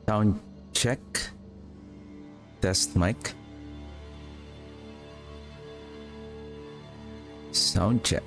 Sound check. Test mic. Sound check.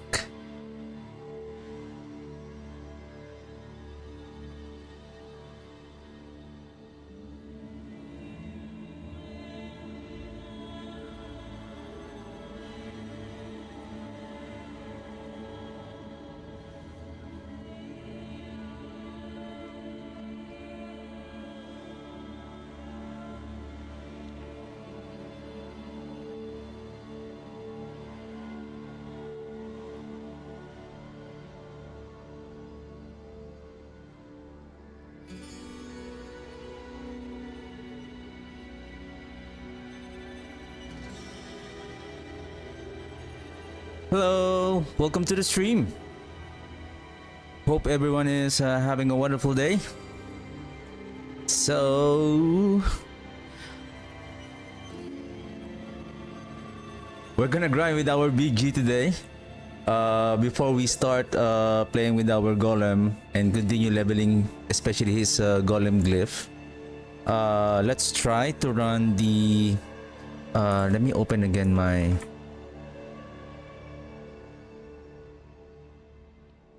Hello, welcome to the stream. Hope everyone is having a wonderful day. So, we're gonna grind with our BG today. Before we start playing with our golem and continue leveling, especially his golem glyph, let's try to run the. Let me open again my.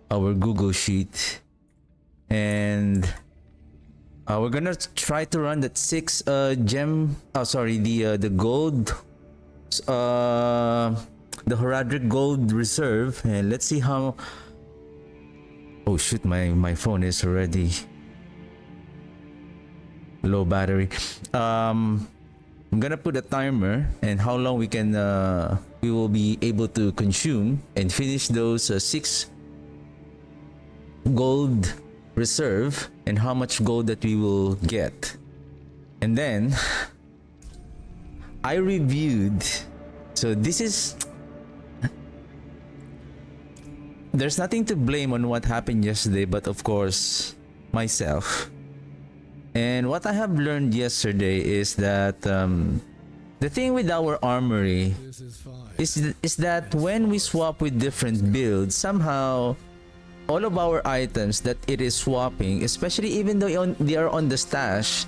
Our Google sheet, and we're gonna try to run that 6 gem. Oh, sorry, the gold, the Heraldric gold reserve, and let's see how. Oh shoot, my phone is already low battery. I'm gonna put a timer and how long we will be able to consume and finish those 6 gold reserve, and how much gold that we will get. And then I reviewed, so this is, there's nothing to blame on what happened yesterday, but of course myself. And what I have learned yesterday is that the thing with our armory is that when we swap with different builds, somehow all of our items that it is swapping, especially even though they are on the stash,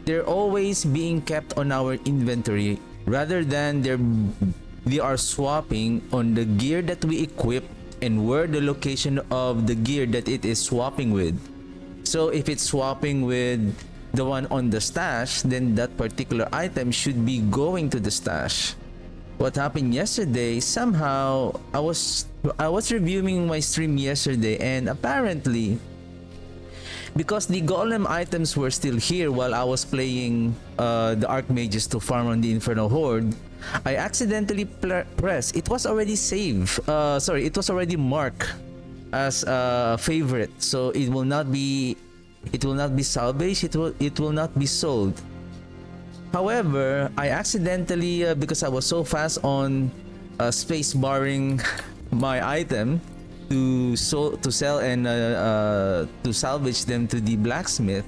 they're always being kept on our inventory rather than they are swapping on the gear that we equip and where the location of the gear that it is swapping with. So if it's swapping with the one on the stash, then that particular item should be going to the stash. What happened yesterday, somehow I was reviewing my stream yesterday, and apparently because the golem items were still here while I was playing the archmages to farm on the Infernal Horde, I accidentally pressed. It was already saved. It was already marked as a favorite, so it will not be salvaged. It will not be sold. However, I accidentally, because I was so fast on space barring my item to sell and to salvage them to the blacksmith,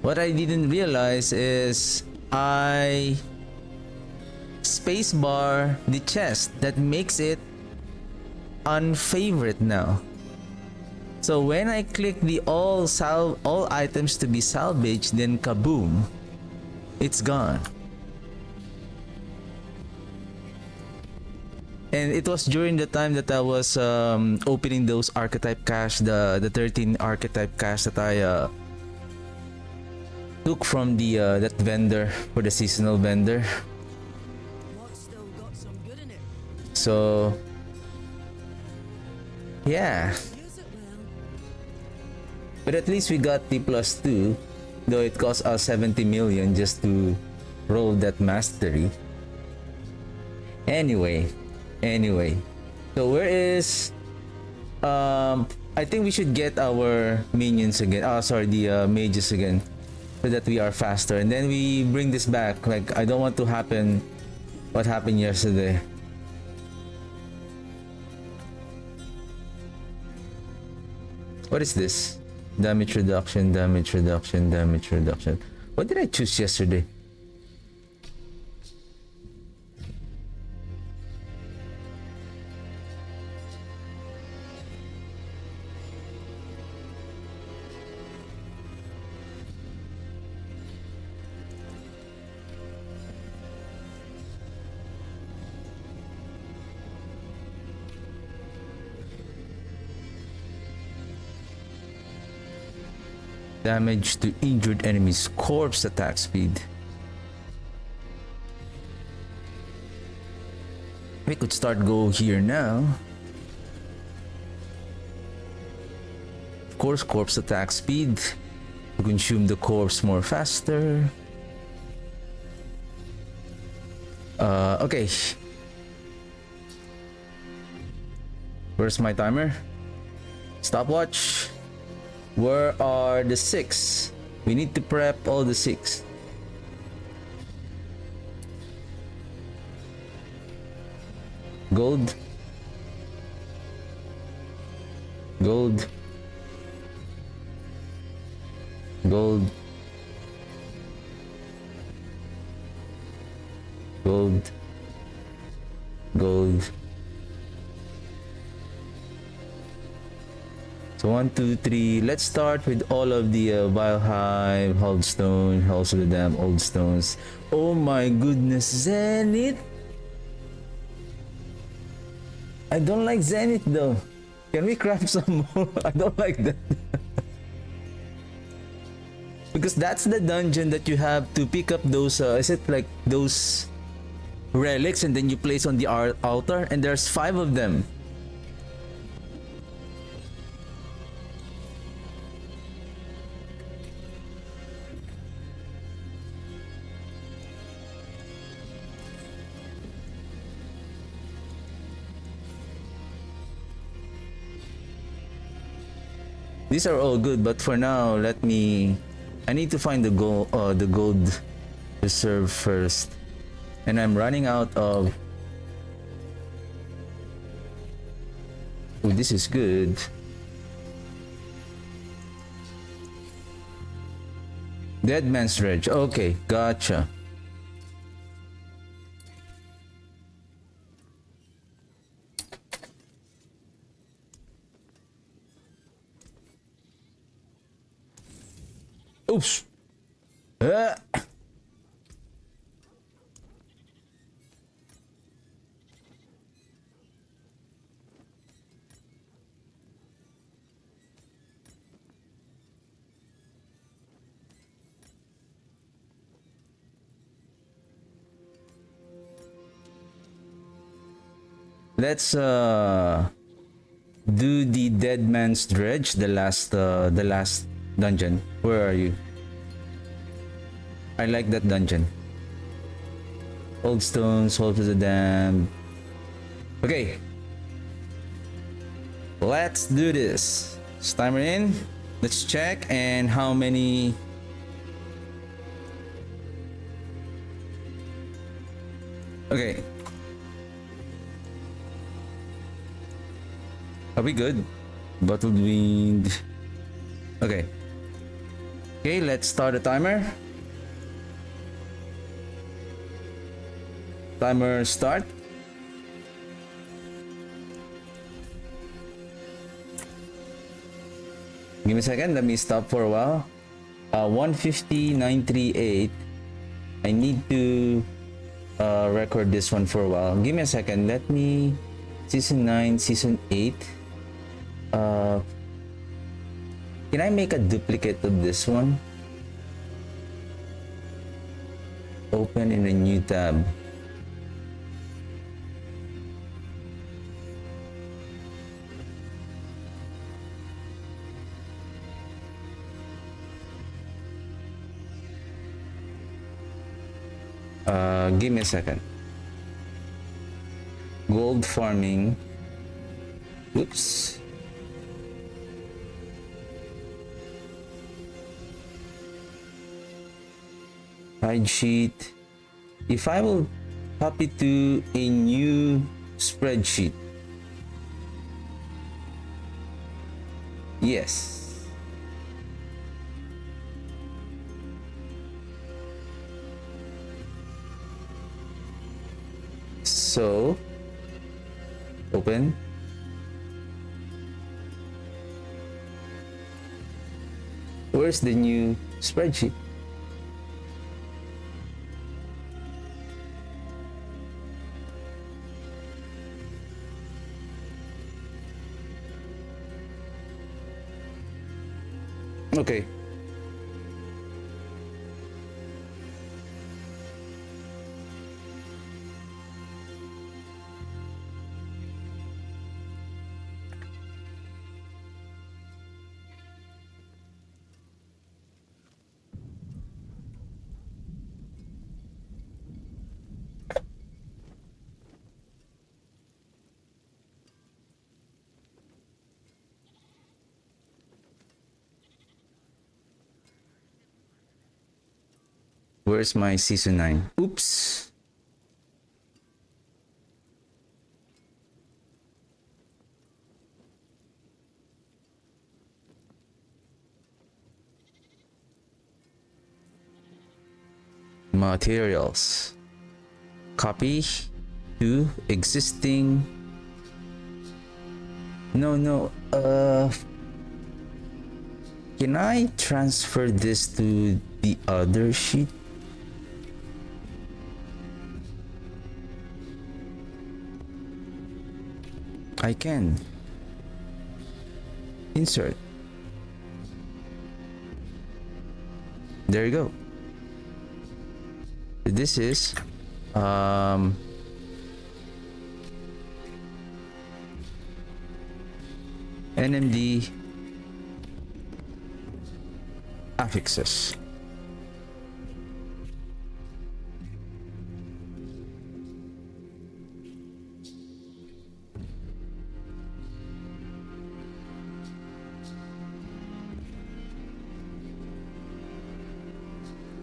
what I didn't realize is I spacebar the chest. That makes it unfavorite now. So when I click the all items to be salvaged, then kaboom, it's gone. And it was during the time that I was opening those archetype cache, the 13 archetype cache that I took from the that vendor, for the seasonal vendor. So yeah, but at least we got the +2, though it cost us 70 million just to roll that mastery. Anyway, so where is I think we should get our minions again. Oh, sorry, the mages again, so that we are faster, and then we bring this back. Like, I don't want to happen what happened yesterday. What is this? Damage reduction, damage reduction, damage reduction. What did I choose yesterday? Damage to injured enemies. Corpse attack speed. We could start go here now. Of course, corpse attack speed. To consume the corpse more faster. Okay. Where's my timer? Stopwatch. Where are the 6? We need to prep all the 6. Gold. Gold. Gold. Gold. Gold. So 1, 2, 3. Let's start with all of the Vile Hive, Holdstone, Halls of the Damned, Old Stones. Oh my goodness, Zenith! I don't like Zenith though. Can we craft some more? I don't like that. Because that's the dungeon that you have to pick up those, is it like those relics and then you place on the altar, and there's 5 of them. These are all good, but for now, I need to find the gold reserve first. And I'm running out of... Oh, this is good. Dead Man's Dredge. Okay, gotcha. Oops. Let's do the Dead Man's Dredge, the last dungeon. Where are you? I like that dungeon. Old Stones, Hold to the Dam. Okay. Let's do this. Timer in. Let's check. And how many... Okay. Are we good? Bottled wind. Okay. Okay, let's start the timer. Timer start. Give me a second. Let me stop for a while. 1:50.938. I need to record this one for a while. Give me a second. Let me... Season 9, Season 8. Can I make a duplicate of this one? Open in a new tab. Give me a second. Gold farming. Oops. Hide sheet. If I will copy to a new spreadsheet. Yes. So, open. Where's the new spreadsheet? Okay. Where's my season 9? Oops. Materials. Copy to existing. No. Can I transfer this to the other sheet? I can. Insert. There you go. This is NMD affixes.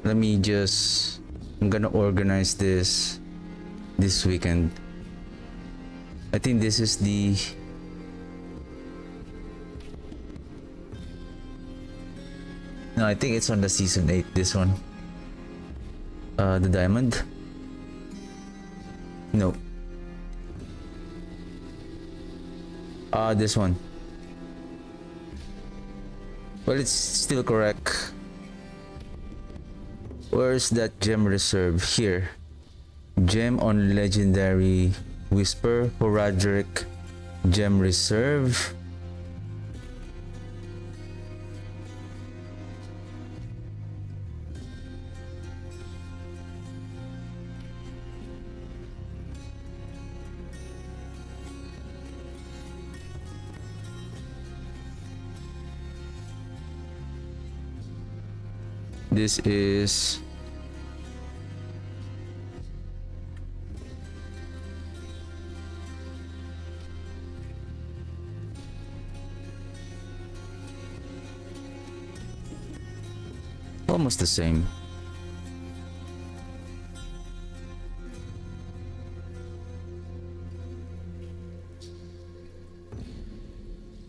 Let me just, I'm gonna organize this weekend. I think this is the no, I think it's on the season 8, this one. The diamond. No. This one. Well, it's still correct. Where's that gem reserve? Here. Gem on legendary whisper, Horadric, gem reserve. This is almost the same.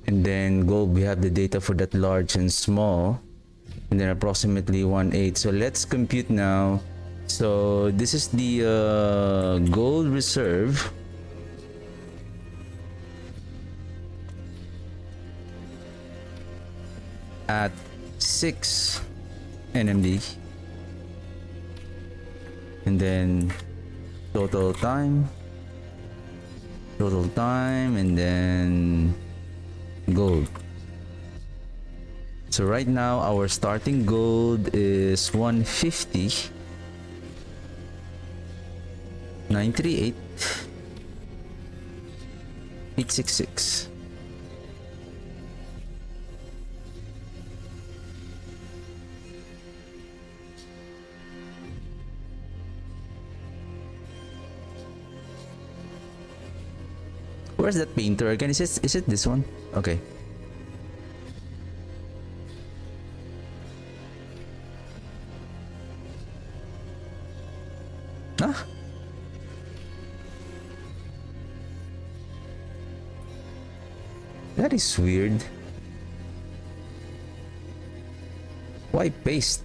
And then gold, we have the data for that large and small. And then approximately 1/8. So let's compute now. So this is the gold reserve. At 6 NMD. And then total time, and then gold. So right now our starting gold is 150, 938, 866. Where's that painter again? Is it this one? Okay. Huh? That is weird. Why paste?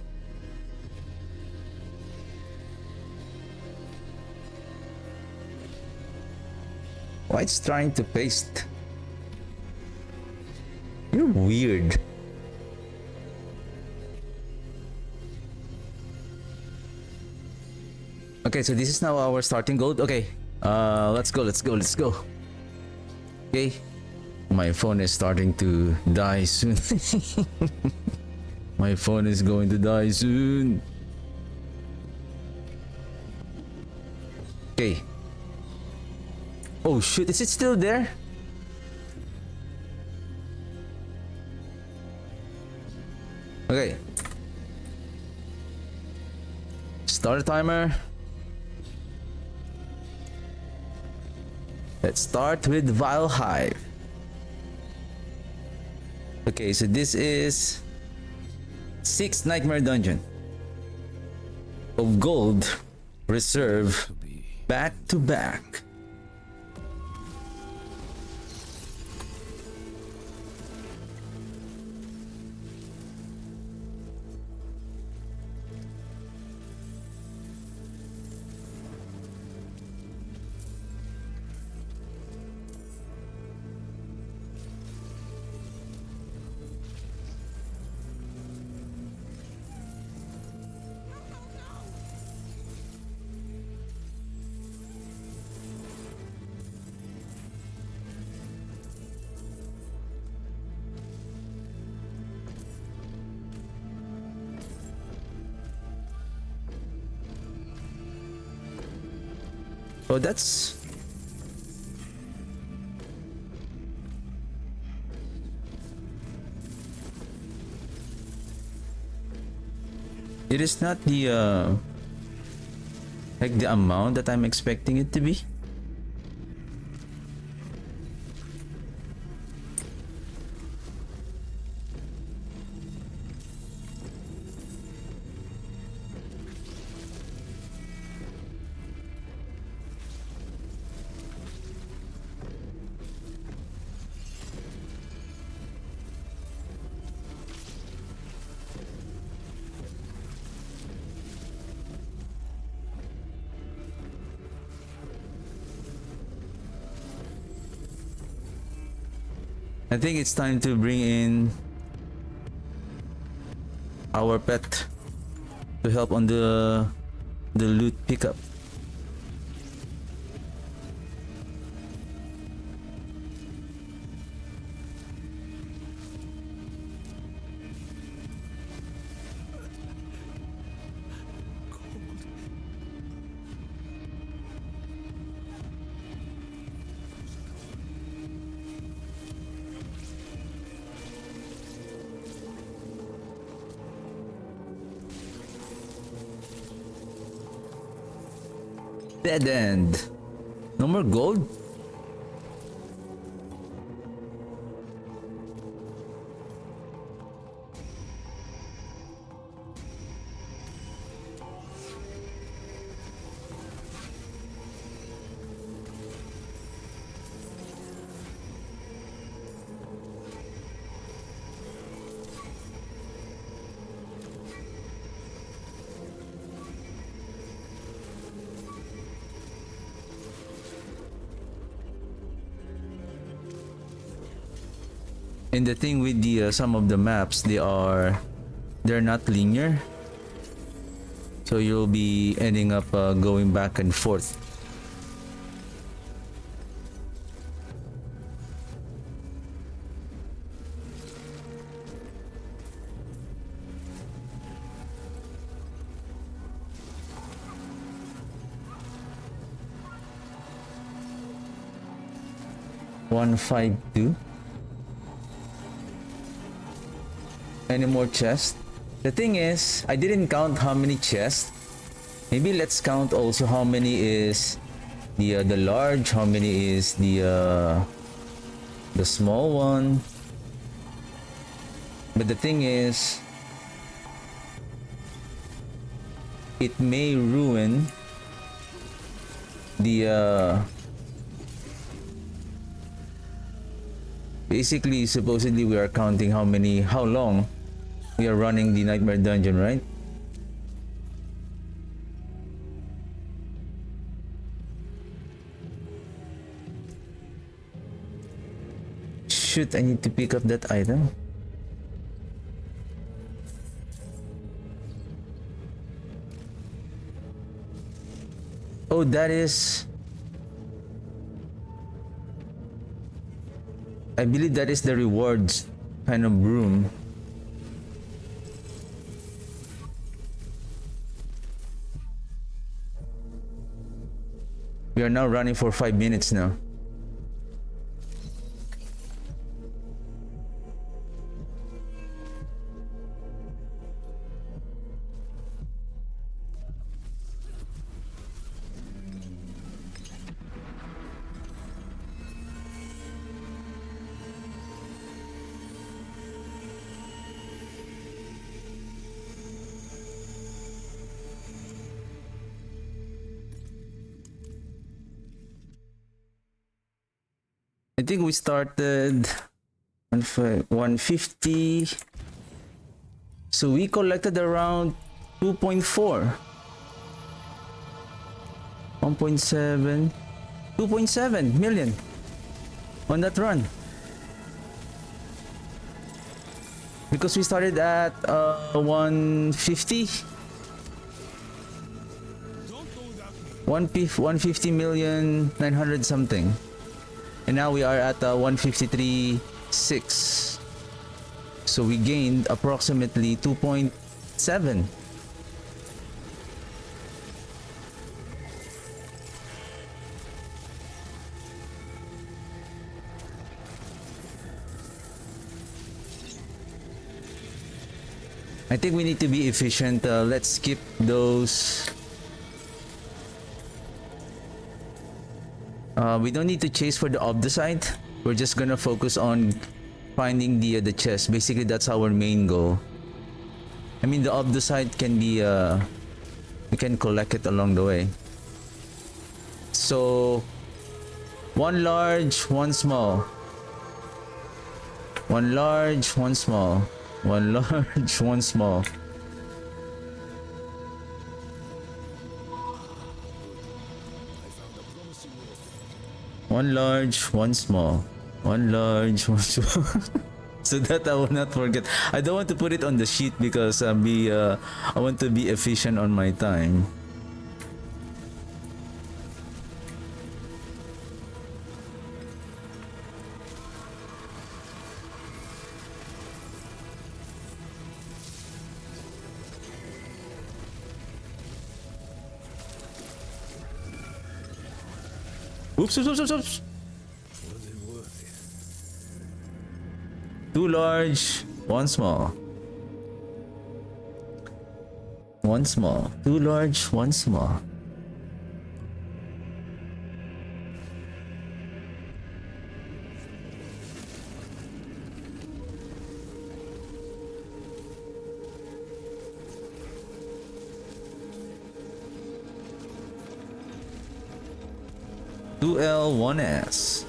Why it's trying to paste? You're weird. Okay, so this is now our starting gold. Okay, let's go. Okay, my phone is starting to die soon. My phone is going to die soon. Okay. Oh shoot, is it still there? Okay. Start a timer. Let's start with Vile Hive. Okay, so this is 6th Nightmare Dungeon. of gold reserve back to back. Oh, that's... It is not the like the amount that I'm expecting it to be. I think it's time to bring in our pet to help on the loot pickup. Dead end. No more gold? And the thing with the some of the maps, they're not linear, so you'll be ending up going back and forth. One, 152. Any more chests? The thing is, I didn't count how many chests. Maybe let's count also how many is the large, how many is the small one. But the thing is, it may ruin the basically, supposedly we are counting how long we are running the Nightmare Dungeon, right? Shoot, I need to pick up that item. Oh, that is... I believe that is the rewards kind of broom. We are now running for 5 minutes now. think we started 150. So we collected around 2.4. 1.7. 2.7 million on that run. Because we started at 150. 150 million 900 something. And now we are at 153.6. So we gained approximately 2.7. I think we need to be efficient. Let's skip those. We don't need to chase for the Obdacite. We're just gonna focus on finding the chest. Basically, that's our main goal. I mean, the Obdacite can be we can collect it along the way. So, one large, one small. One large, one small. One large, one small. One large, one small. One large, one small. So that I will not forget. I don't want to put it on the sheet because I want to be efficient on my time. Oops, oops, oops, oops, oops. Two large, one small. One small. Two large, one small. Two L, one S.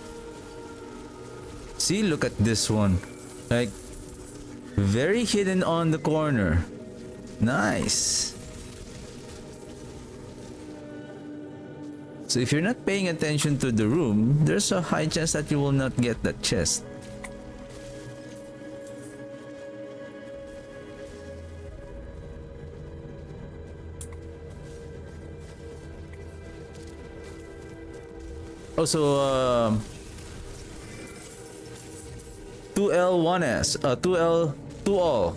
See, look at this one. Like, very hidden on the corner. Nice. So if you're not paying attention to the room, there's a high chance that you will not get that chest. Also, 2L, 1S, 2L, 2all.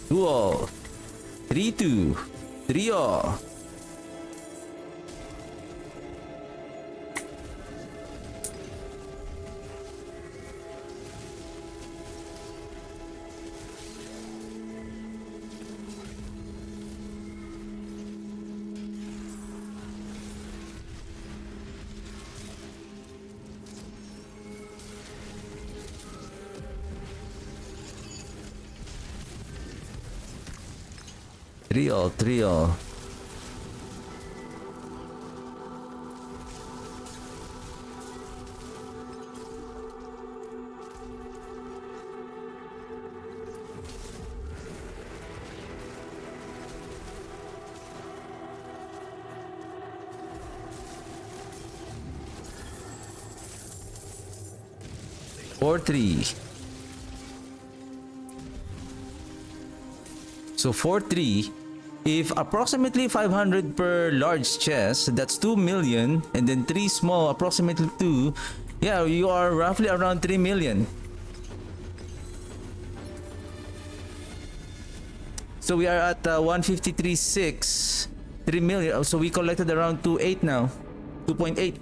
Two all. 3-2. 3 all. Three all, 3 all. Or 3. So 4-3. If approximately 500 per large chest, that's 2 million, and then 3 small, approximately 2. Yeah, you are roughly around 3 million. So we are at 153.6, 3 million. So we collected around 2.8 now, 2.8.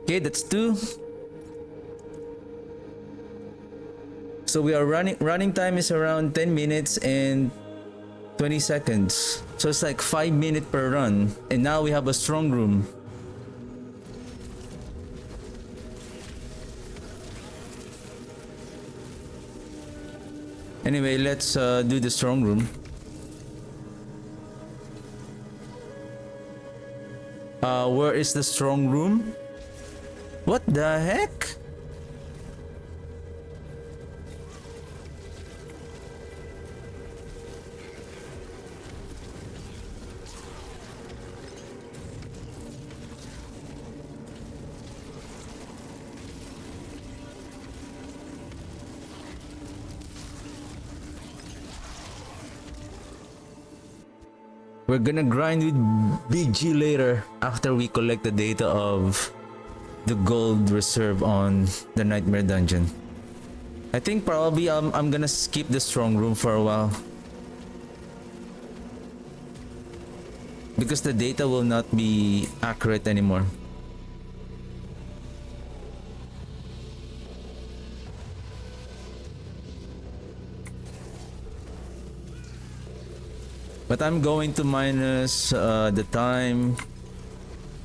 Okay, that's 2. So we are running time is around 10 minutes and 20 seconds. So it's like 5 minutes per run. And now we have a strong room. Anyway, let's do the strong room. Where is the strong room? What the heck? We're gonna grind with BG later after we collect the data of the gold reserve on the Nightmare Dungeon. I think probably I'm gonna skip the strong room for a while. Because the data will not be accurate anymore. But I'm going to minus the time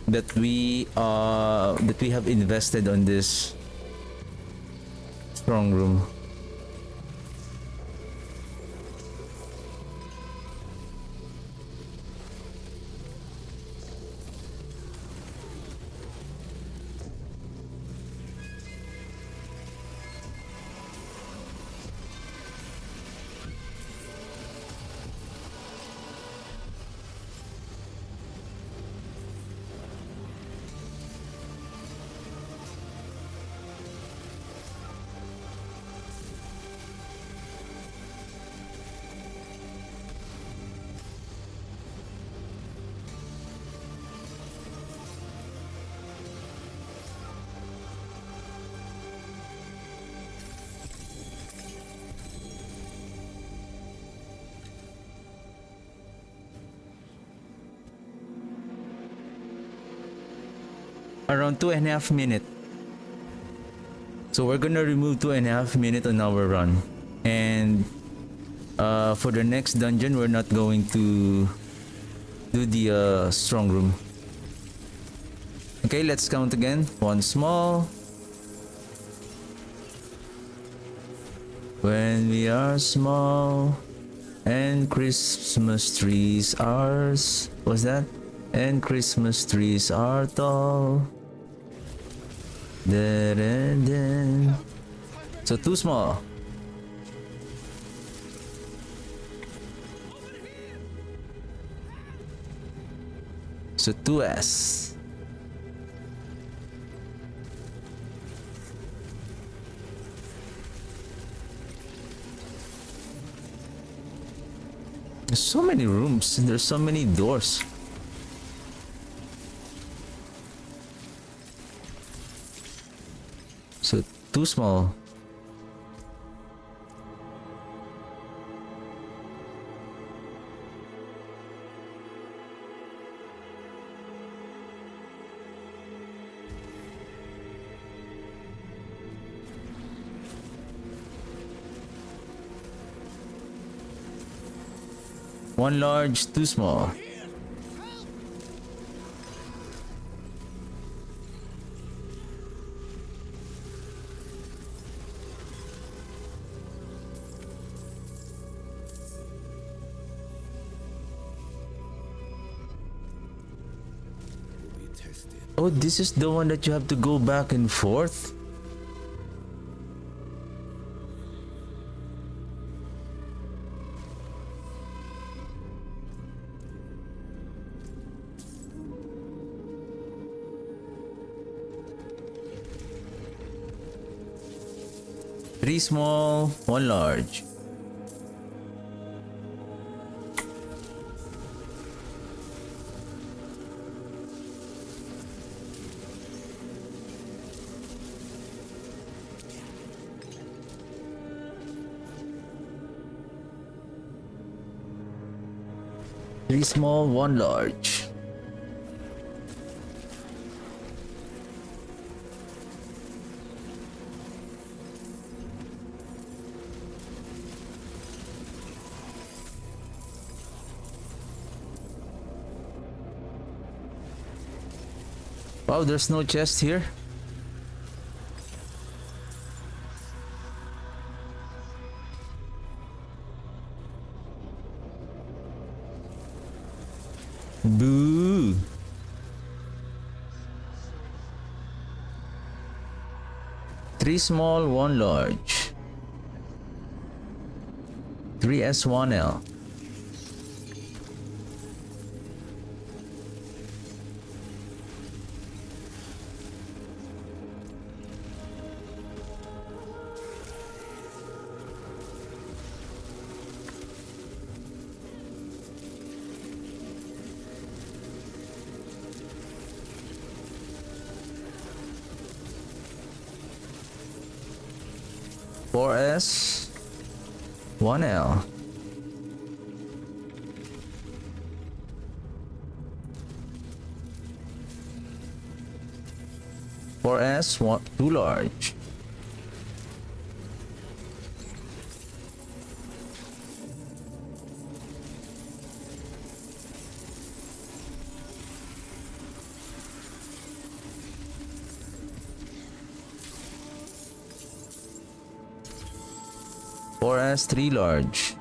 that we have invested on this strong room. Around 2.5 minutes. So we're gonna remove 2.5 minutes on our run. And for the next dungeon, we're not going to do the strong room. Okay, let's count again. One small. When we are small and Christmas trees are... What's that? And Christmas trees are tall. So too small. So 2S. There's so many rooms and there's so many doors. So too small. One large, too small. Oh, this is the one that you have to go back and forth? Three small, one large. Three small, one large. Wow, there's no chest here. Boo. Three small, one large. 3S1L. Four S, 1L. Four S, one, too large. Four S, three large.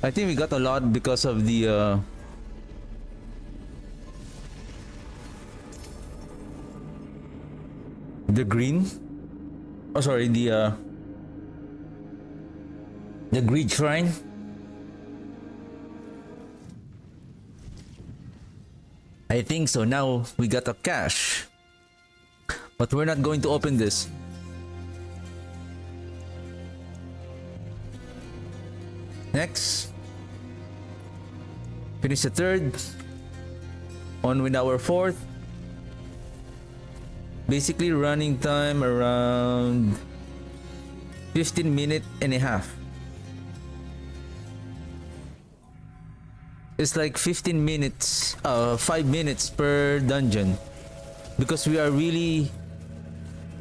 I think we got a lot because of the green. Oh, sorry, the greed shrine. I think so. Now we got a cache, but we're not going to open this. Next, finish the third. On with our fourth. Basically running time around 15.5 minutes. It's like 15 minutes, 5 minutes per dungeon, because we are really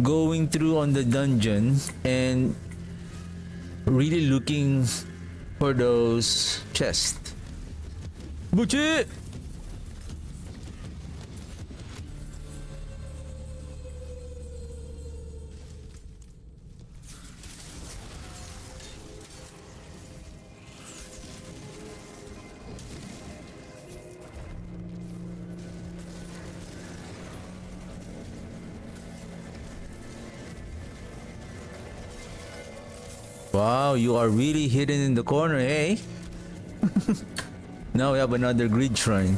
going through on the dungeon and really looking for those chests. Buchi! Wow, you are really hidden in the corner, eh? Now we have another greed shrine.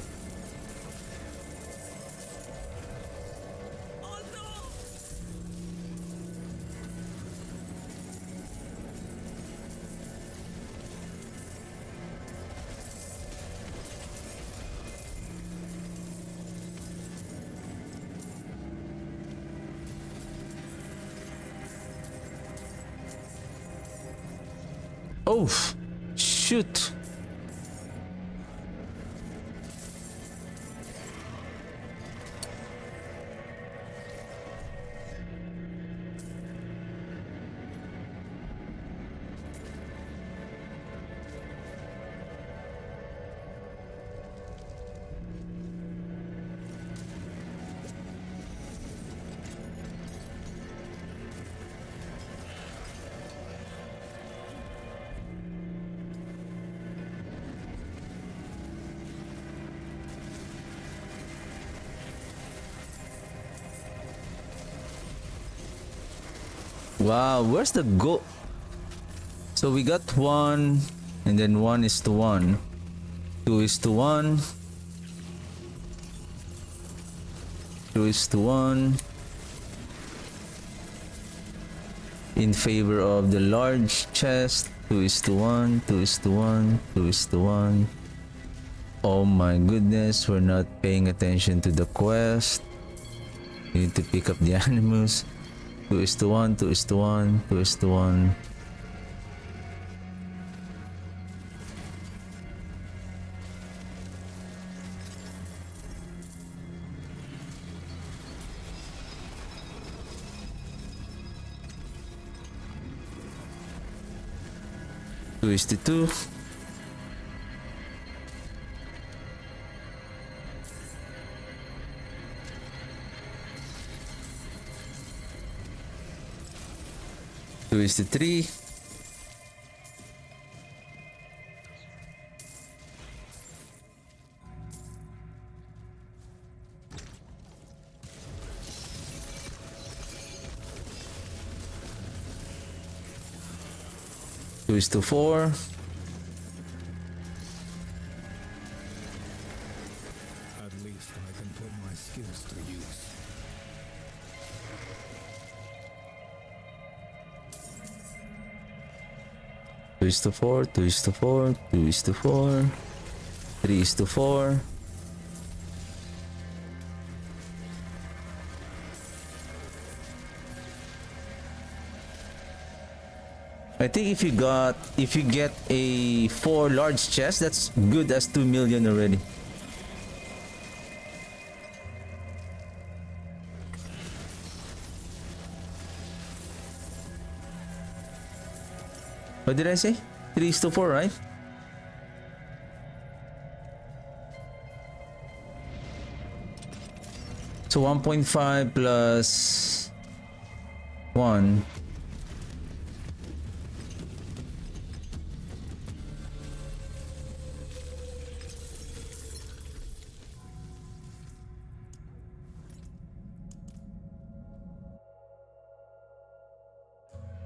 Oh, shoot. Wow, where's the go? So we got 1, and then 1:1, 2:1, 2:1. in favor of the large chest. 2:1, 2:1, 2:1. Oh my goodness, we're not paying attention to the quest. We need to pick up the animals. 2:1, 2:1, 2:1. Two is to two. Two is to three. Two is to four. At least I can put my skills to use. Two is to four, 2:4, 2:4, 3:4. I think if you get a 4 large chest, that's good as 2 million already. What did I say? 3:4, right? So 1.5 plus 1.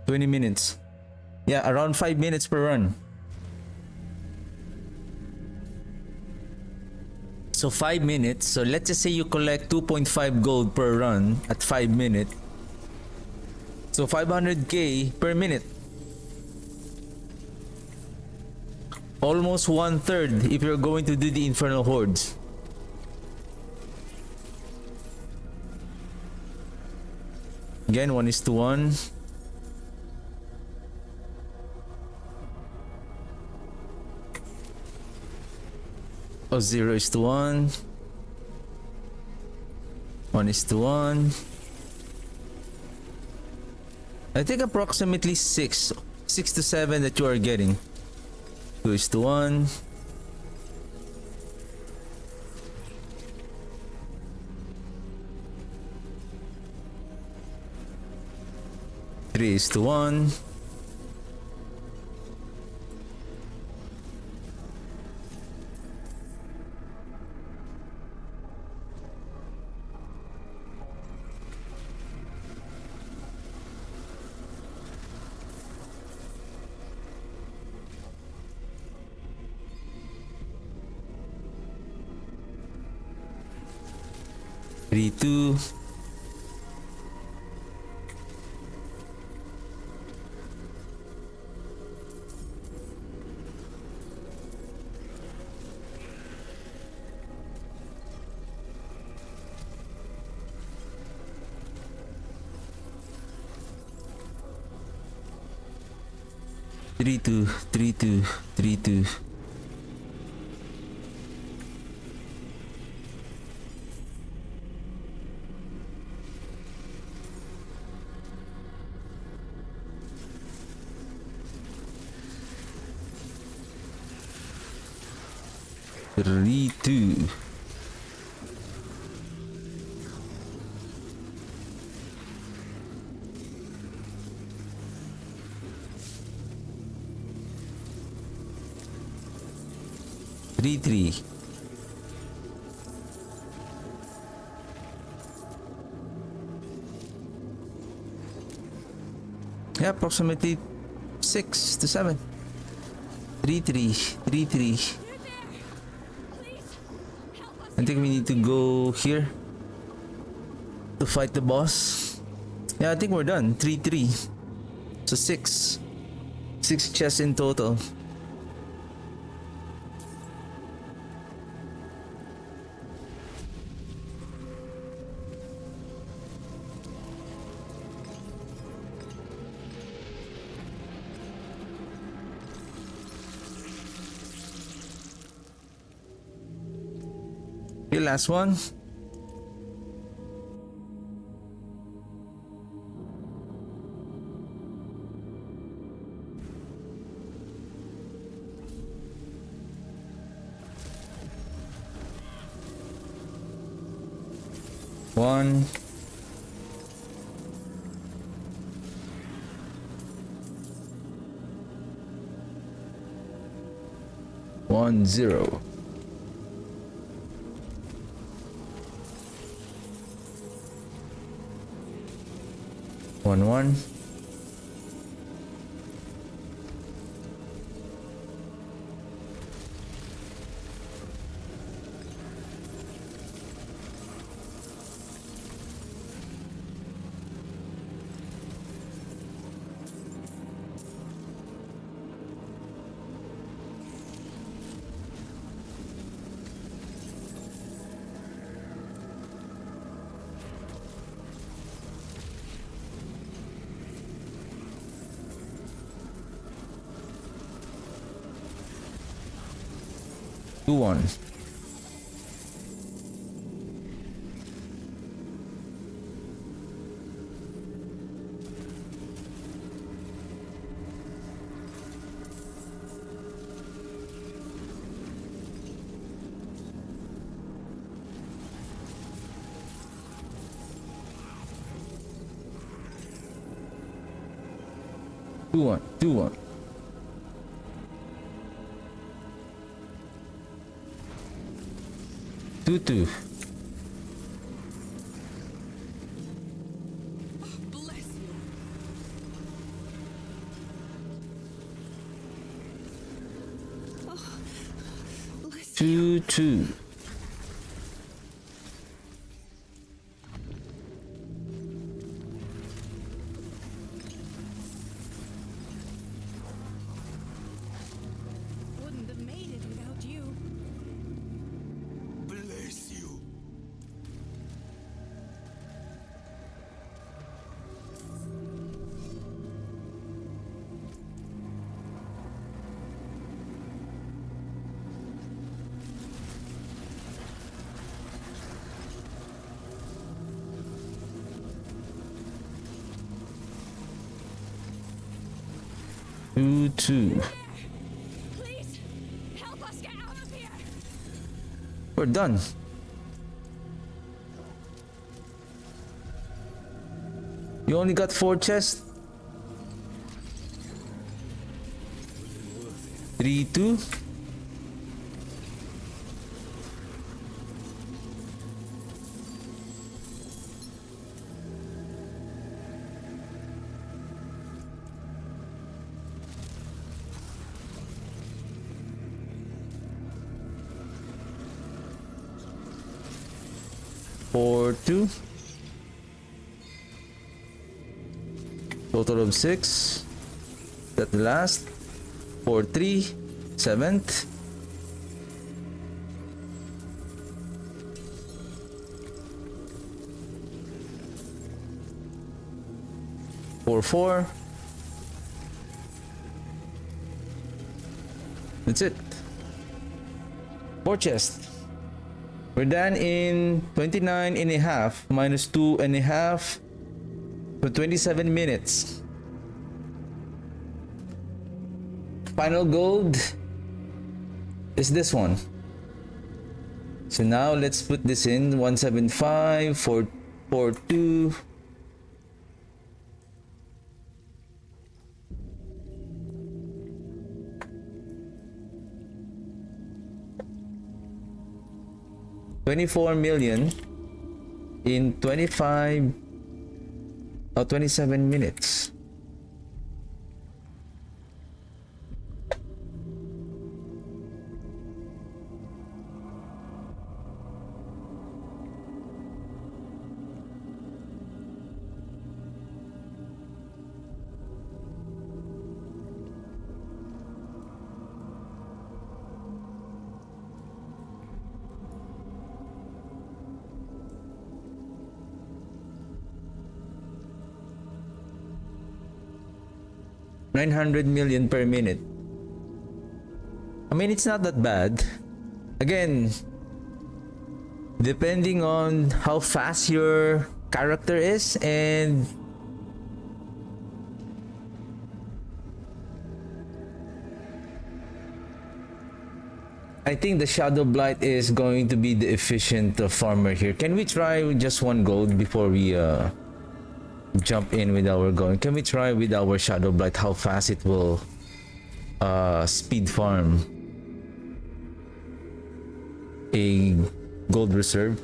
$20 minutes. Yeah, around 5 minutes per run. So 5 minutes. So let's just say you collect 2.5 gold per run at 5 minutes. So 500k per minute. Almost 1/3 if you're going to do the Infernal Hordes. Again, 1:1. Oh, 0:1. 1:1. I think approximately 6 to 7 that you are getting. 2:1. 3:1. Three, two. Three, two, 3-2, 3-2. Three, two. Three. Yeah, approximately 6 to 7. 3. I think we need to go here to fight the boss. Yeah, I think we're done. 3. So six chests in total. Okay, last one. One. One zero. One one. Two one. Two one. Two one. Two two. Bless you. Bless you. Two two. Wouldn't have made it without you. Bless you. Two two. Please, help us get out of here. We're done. You only got 4 chests. 3 2. Four two. Total of 6. That the last. 4 3. 7th. 4 4. That's it. 4 chests. We're done in 29 and a half minus 2 and a half for 27 minutes. Final gold is this one. So now let's put this in 175 442. $24 million in 25 or 27 minutes. 900 million per minute. I mean, it's not that bad. Again, depending on how fast your character is, and I think the Shadowblight is going to be the efficient farmer here. Can we try with just one gold before we jump in with our gold? Can we try with our Shadowblight how fast it will speed farm a gold reserve?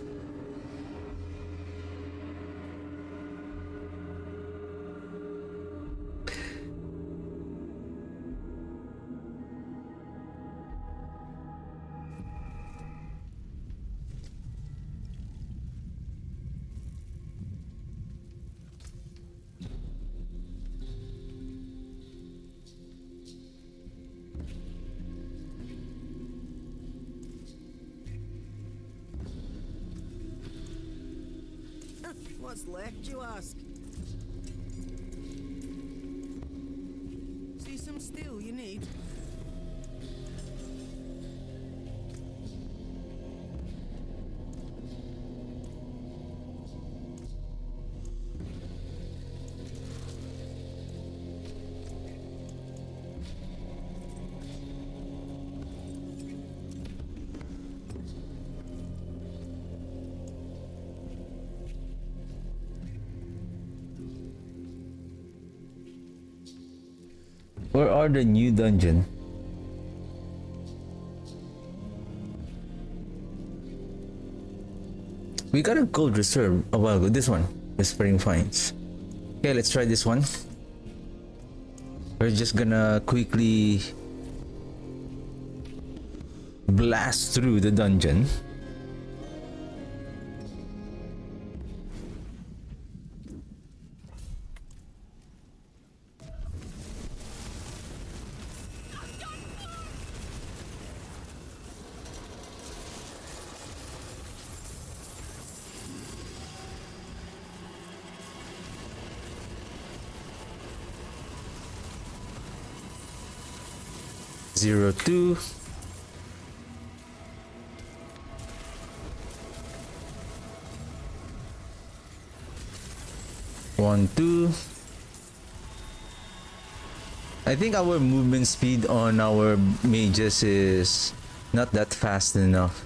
What's left, you ask? See some steel you need? Where are the new dungeon? We got a gold reserve a while ago. This one, the spring finds. Okay, let's try this one. We're just gonna quickly blast through the dungeon. Zero two. One two. I think our movement speed on our mages is not that fast enough.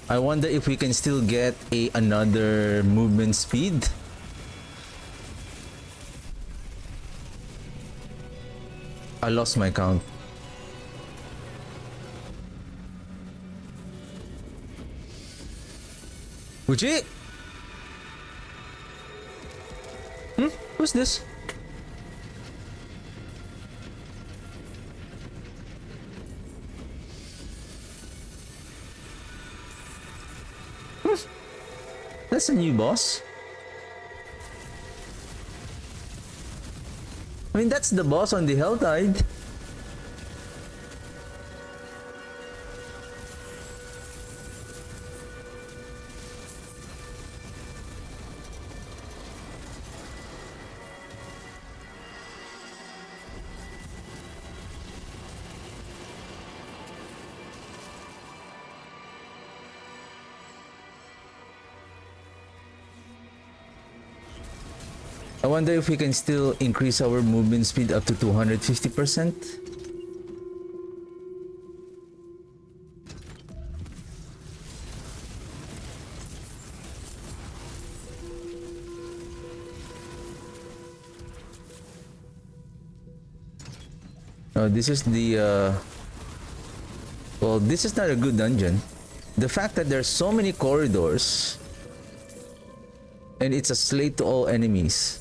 I wonder if we can still get another movement speed. I lost my count. Uji! Who's this? That's a new boss. I mean, that's the boss on the Helltide. I wonder if we can still increase our movement speed up to 250%. Oh, this is the well, this is not a good dungeon. The fact that there's so many corridors and it's a slate to all enemies.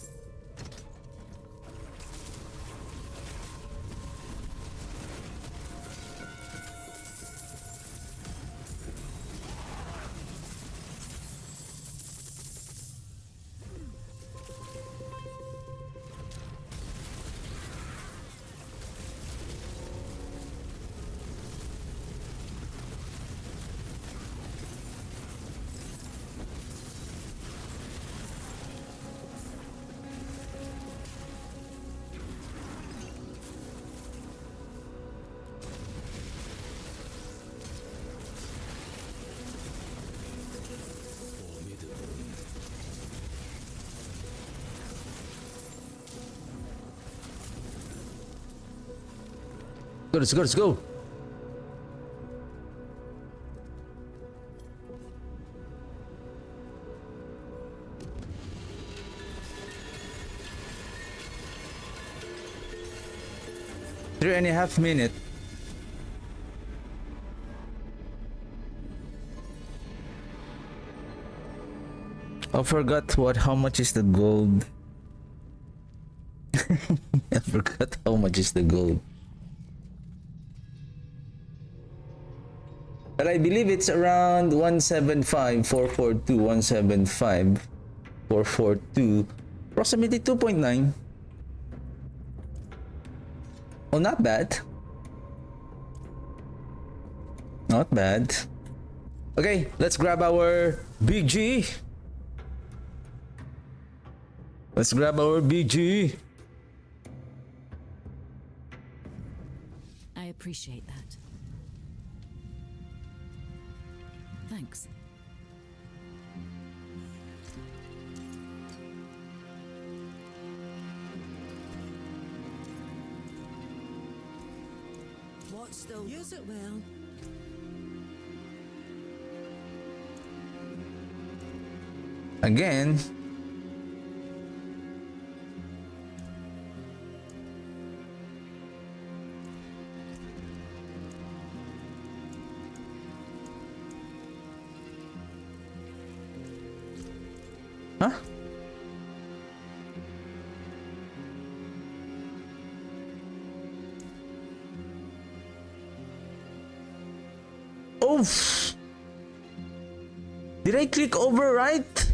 Go, let's go, let's go. Three and a half minute. I forgot how much is the gold. I forgot how much is the gold. But I believe it's around 175, 442, 175, 442, approximately 2.9. Oh, not bad. Not bad. Okay, let's grab our BG. Let's grab our BG. I appreciate that. Thanks. What still? Use it well. Again. Huh? Oof. Did I click overwrite?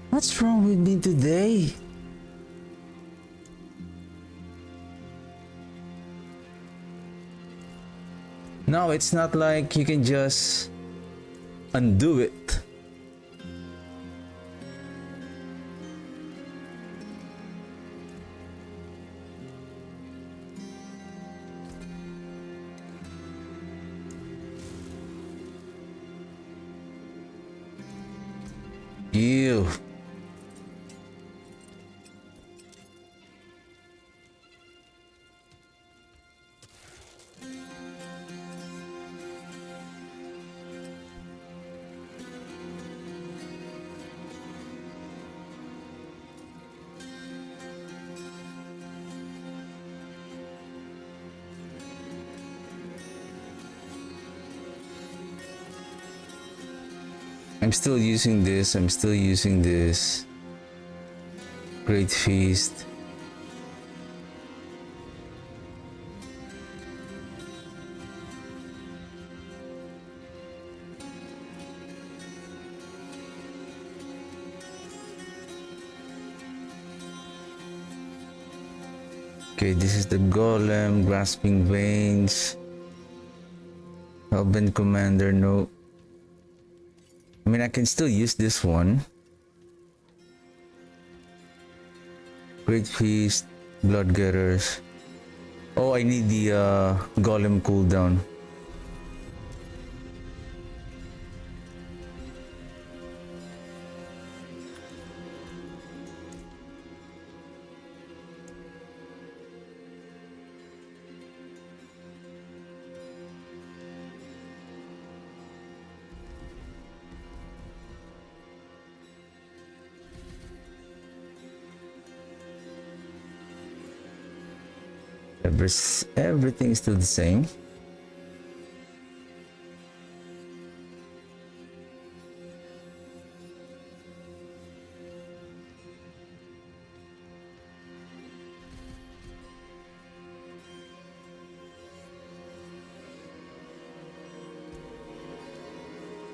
What's wrong with me today? No, it's not like you can just undo it. Ew. I'm still using this. I'm still using this. Great Feast. Okay, this is the Golem, Grasping Veins. Hellbent Commander, no. I mean, I can still use this one. Great Feast, Blood Getters. Oh, I need the Golem cooldown. Everything is still the same.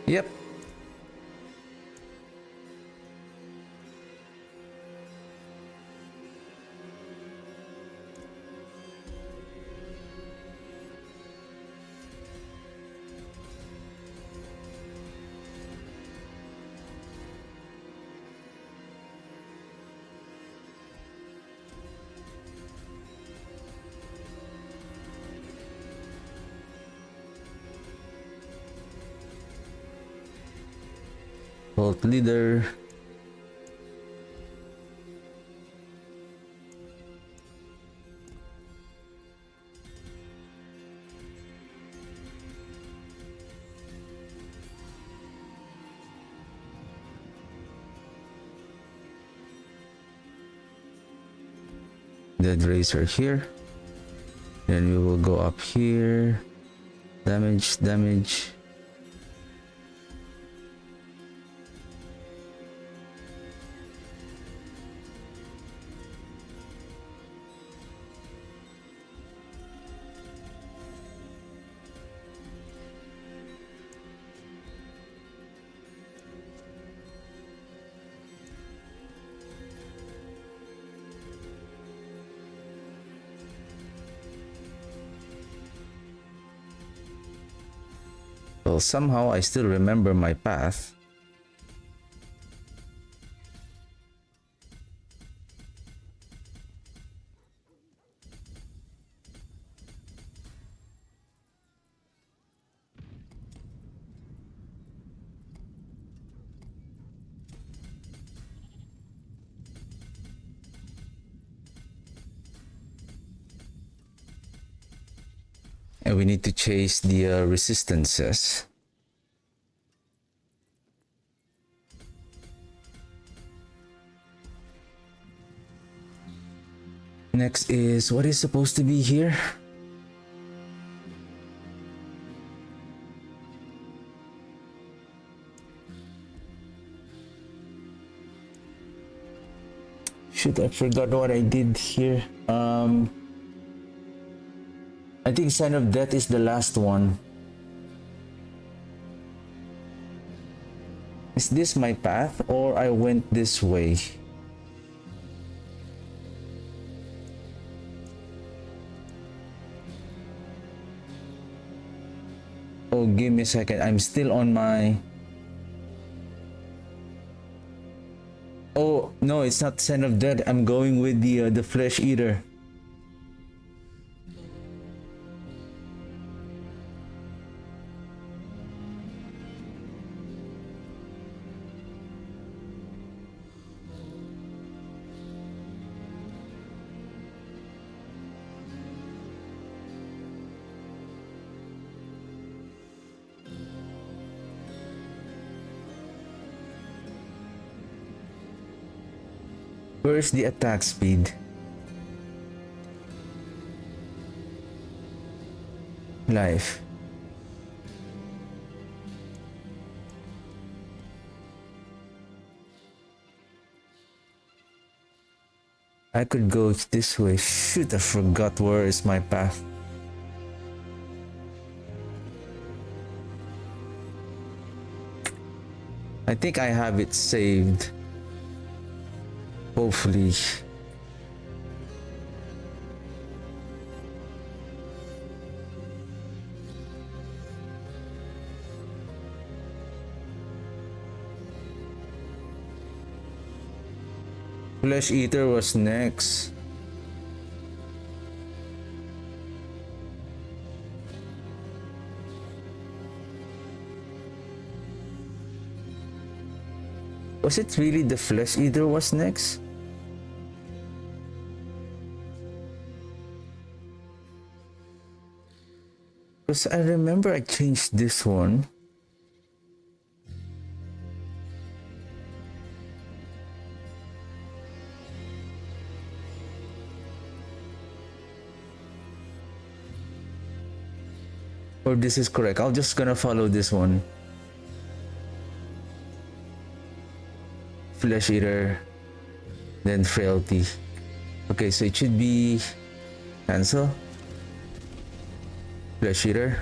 Yep. Vault Leader. Dead Razor here. Then we will go up here. Damage, damage. Well, somehow I still remember my path. And we need to chase the resistances. Next is what is supposed to be here? Shoot, I forgot what I did here. I think Sign of Death is the last one. Is this my path or I went this way? Oh, give me a second. I'm still on my... Oh, no, it's not Sign of Death. I'm going with the Flesh Eater. Where's the attack speed? Life. I could go this way. Shoot, I forgot where is my path. I think I have it saved. Hopefully. Flesh Eater was next. Was it really the Flesh Eater was next? Because I remember I changed this one. Or this is correct. I'm just gonna follow this one. Flesh Eater, then Frailty. Okay, so it should be cancel. Flesh Eater.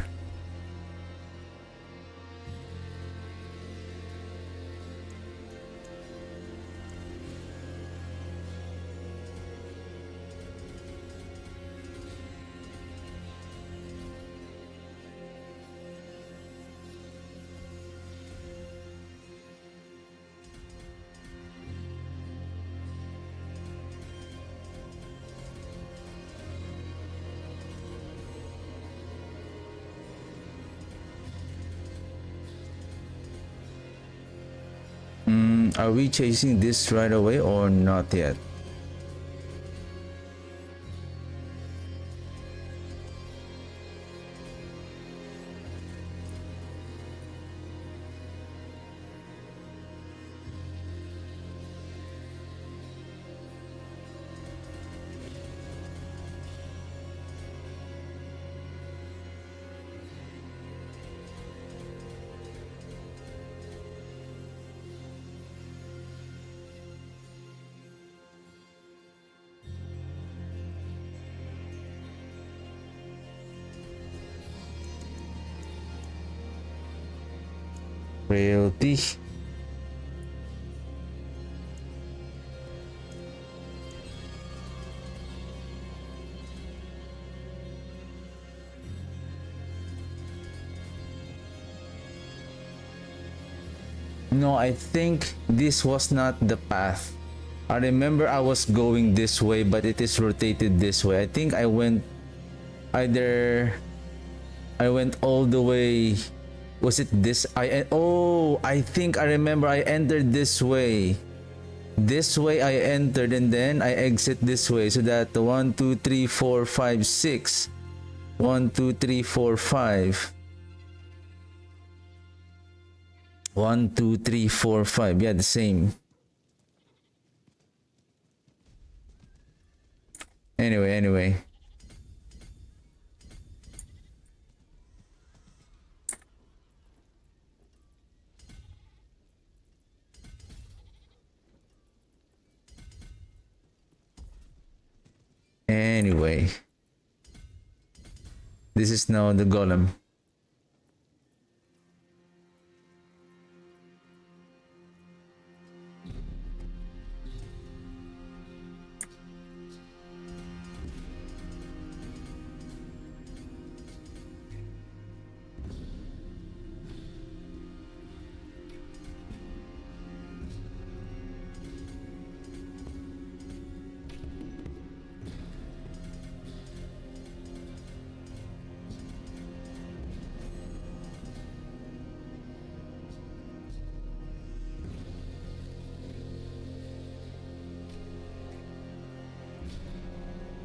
Are we chasing this right away or not yet? Frailty. No, I think this was not the path. I remember I was going this way, but it is rotated this way. I think I went either I went all the way. Was it this? I think I remember I entered this way. This way I entered and then I exit this way. So that 1, 2, 3, 4, 5, 6. 1, 2, 3, 4, 5. 1, 2, 3, 4, 5. Yeah, the same. Anyway. This is now the golem.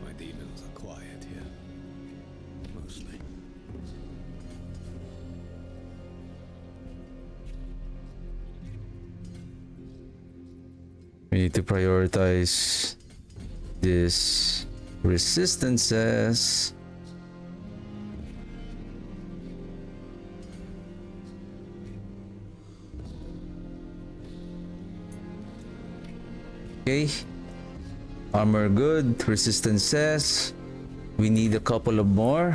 My demons are quiet here. Mostly. We need to prioritize this resistances. Okay. Armor good, resistances. We need a couple of more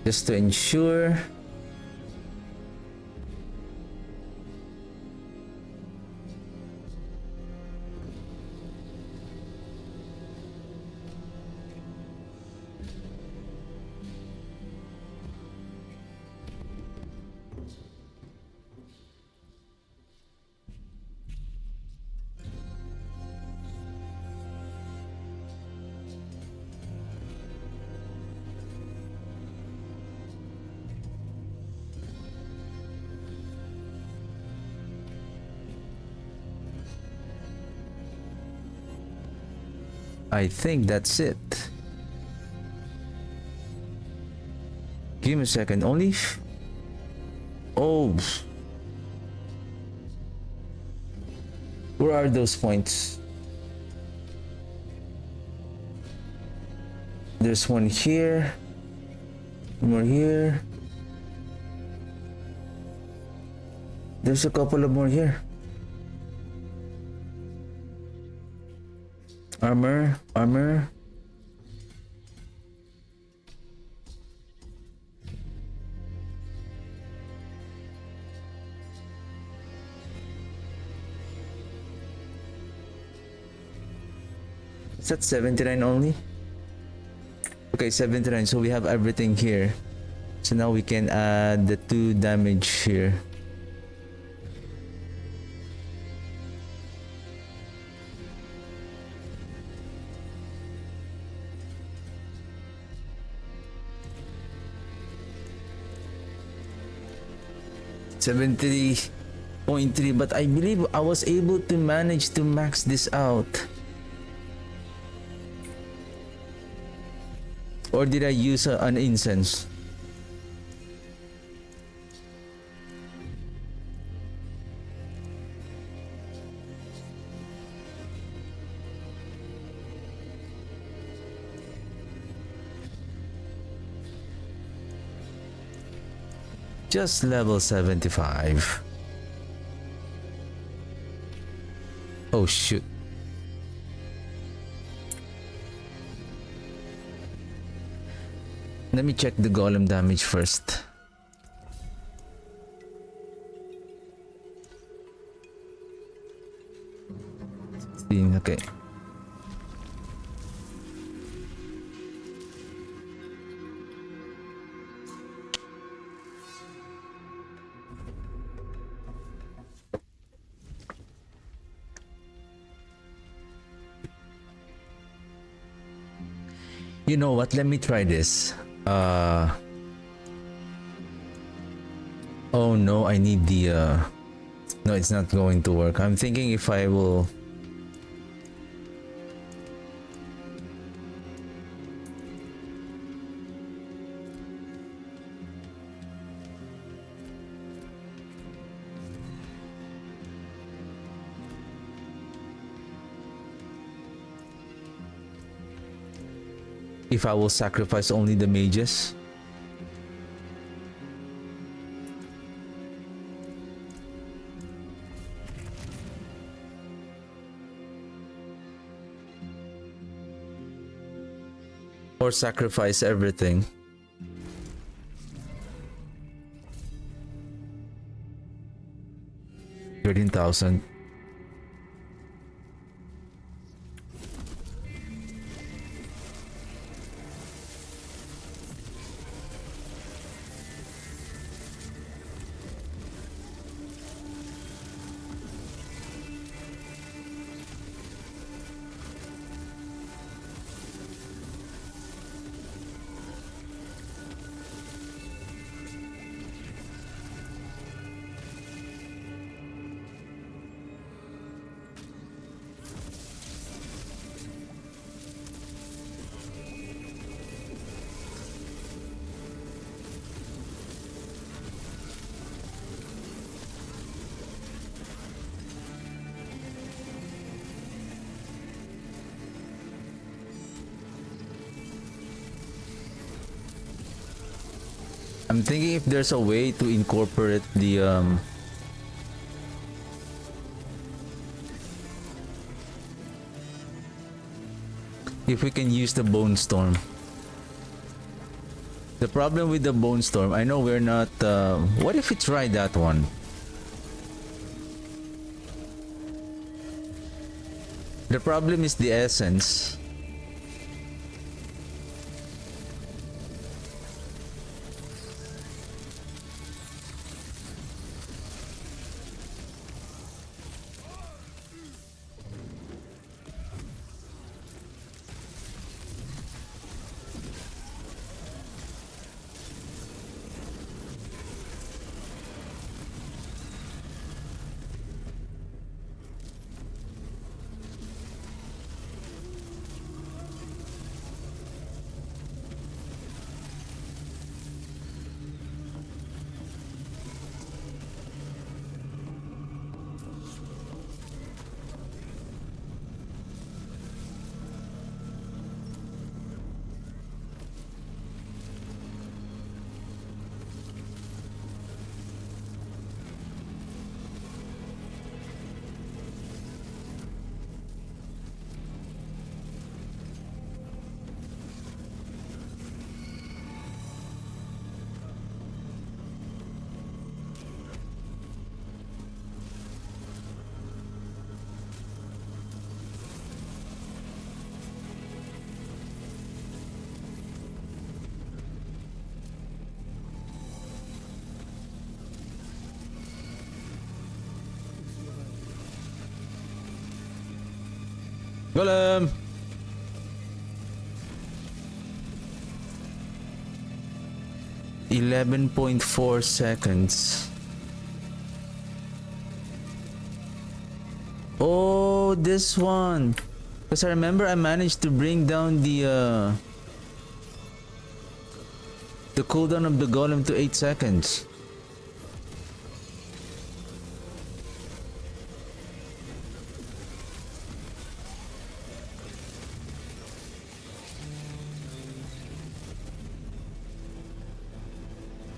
just to ensure. I think that's it. Give me a second. Only. Oh. Where are those points? There's one here. One more here. There's a couple of more here. Armor. Is that 79 only? Okay, 79. So we have everything here. So now we can add the 2 damage here. $73.3, but I believe I was able to manage to max this out. Or did I use an incense? Just level 75. Oh shoot. Let me check the golem damage first. Okay. You know what? Let me try this. Oh no, I need the no, it's not going to work. I'm thinking if I will sacrifice only the mages. Or sacrifice everything. $13,000. I'm thinking if there's a way to incorporate the if we can use the bone storm. The problem with the bone storm, I know we're not what if we try that one? The problem is the essence. Golem! $11.4 seconds. Oh, this one. Because I remember I managed to bring down the cooldown of the golem to 8 seconds.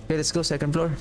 Okay, let's go second floor.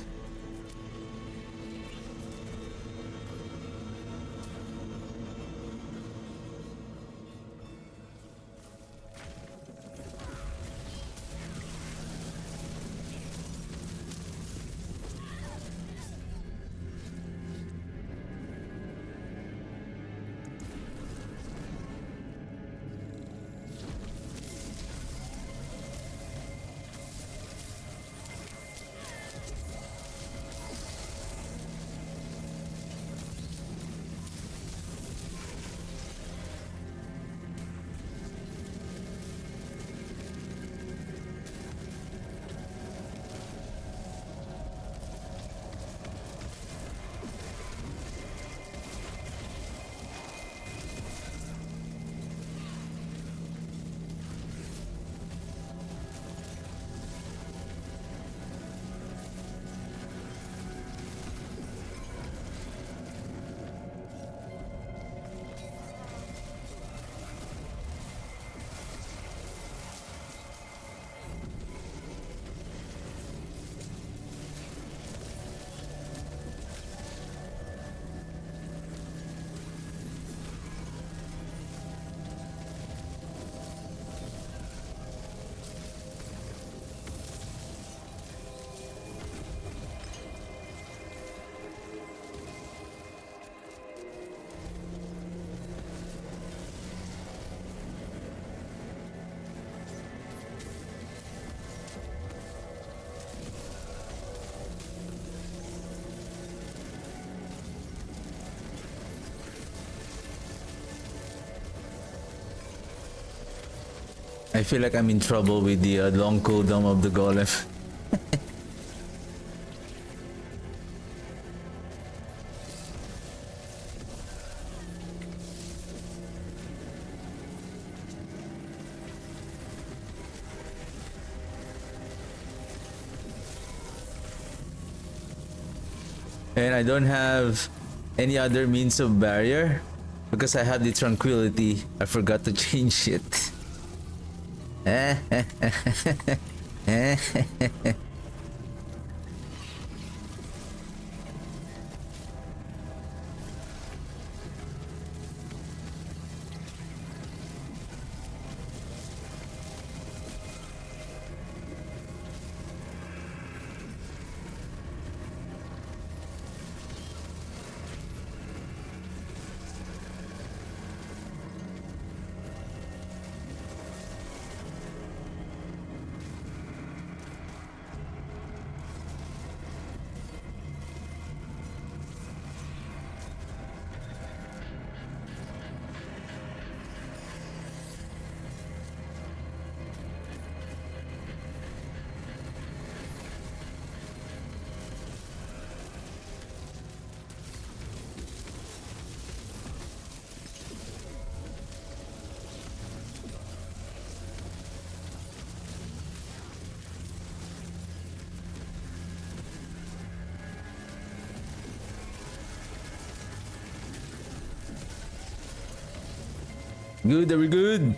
I feel like I'm in trouble with the long cooldown of the golem. And I don't have any other means of barrier because I have the tranquility. I forgot to change it. Good, very good.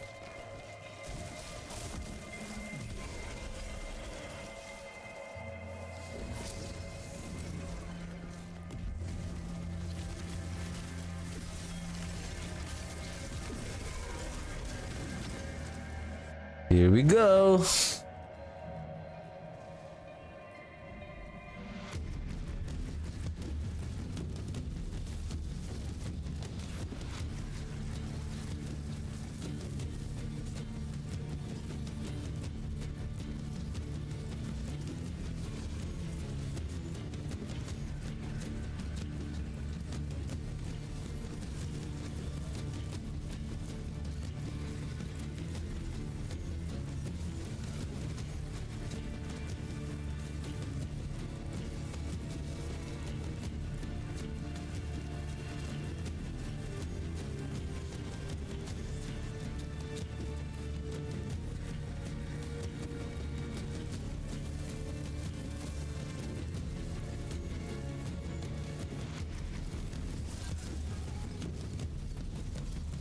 Here we go.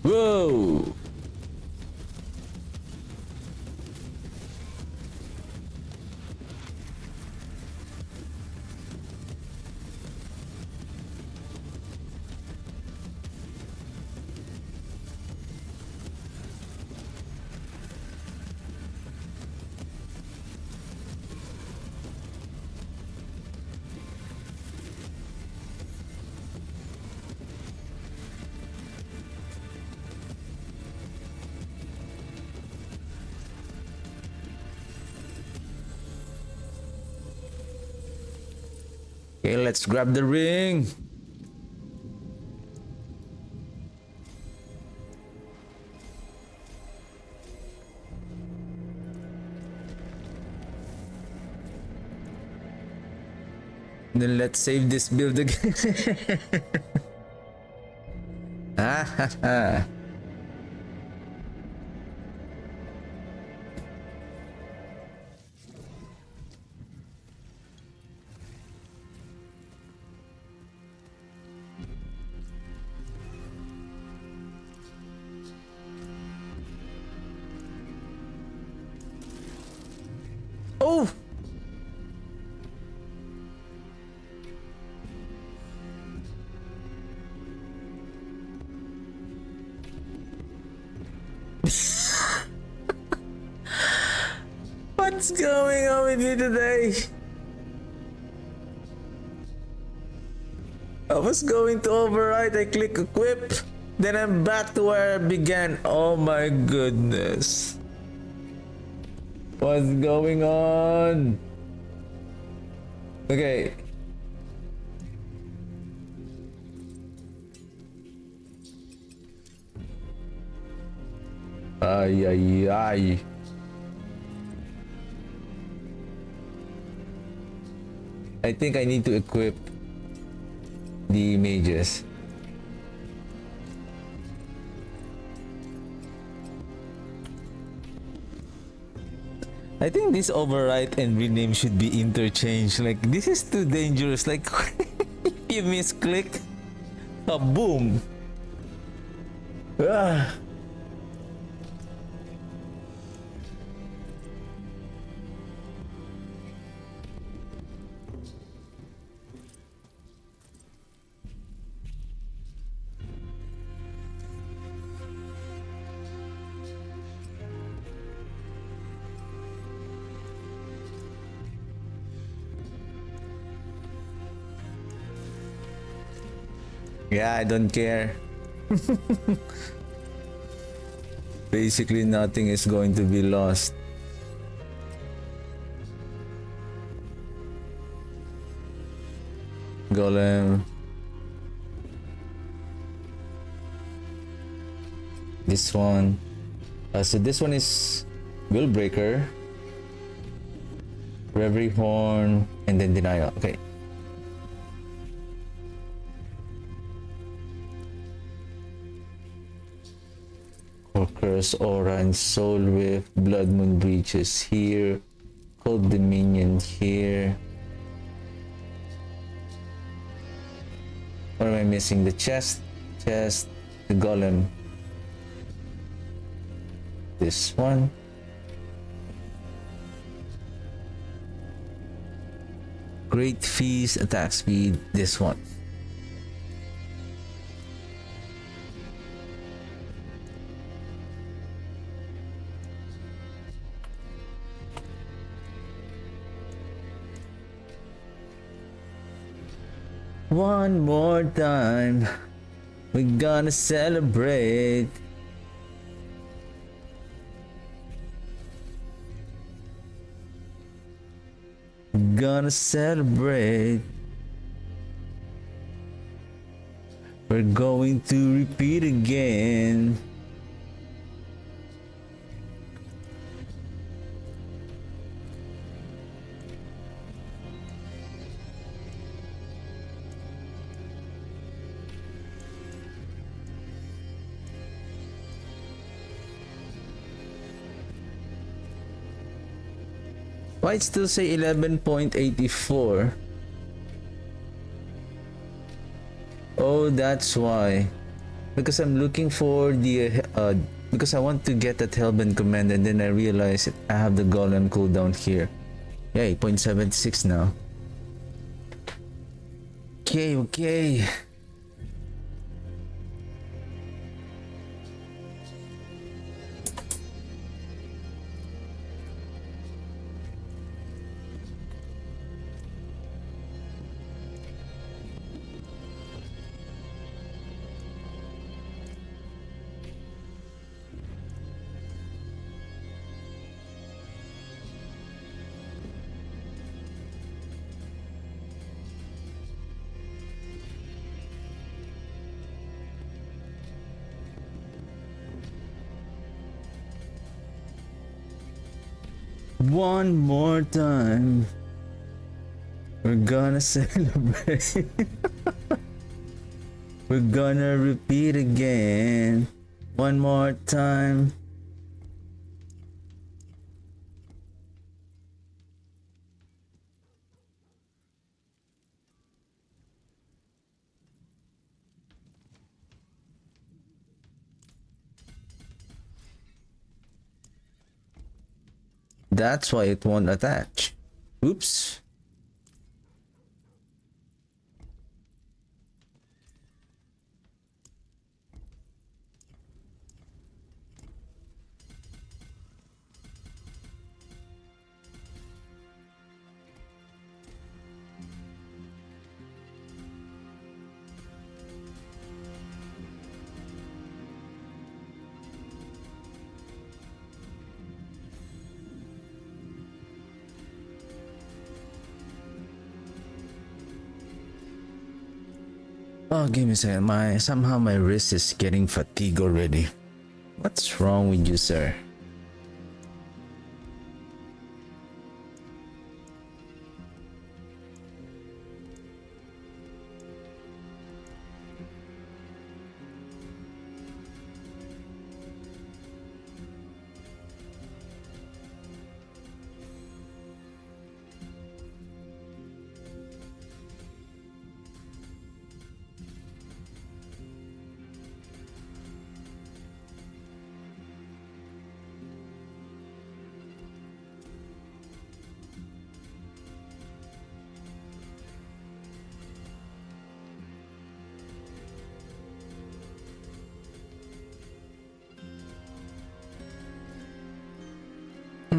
Whoa! Okay, let's grab the ring. Then let's save this build again. Ah ha ha. Oh! What's going on with me today? I was going to override, I click equip, then I'm back to where I began. Oh my goodness. What's going on? Okay. Ay, ay, ay. I think I need to equip the mages. I think this overwrite and rename should be interchanged. Like, this is too dangerous. Like, if you misclick, boom. Ah. Yeah, I don't care. Basically, nothing is going to be lost. Golem. This one. So this one is Willbreaker, Reverie Horn, and then Denial. Okay. Curse Aura and Soul Rift, Blood Moon Breaches here, Cold Dominion here. What am I missing? The chest, the golem. This one. Great Feast, attack speed, this one. One more time, we're gonna celebrate. Gonna celebrate. We're going to repeat again. Why it still say 11.84? Oh, that's why. Because I'm looking for the because I want to get that Hellbent command, and then I realize I have the golem cooldown here. Yeah, 8.76 now. Okay. One more time, we're gonna celebrate. We're gonna repeat again. One more time. That's why it won't attach. Oops. Oh, give me a second. Somehow my wrist is getting fatigued already. What's wrong with you, sir?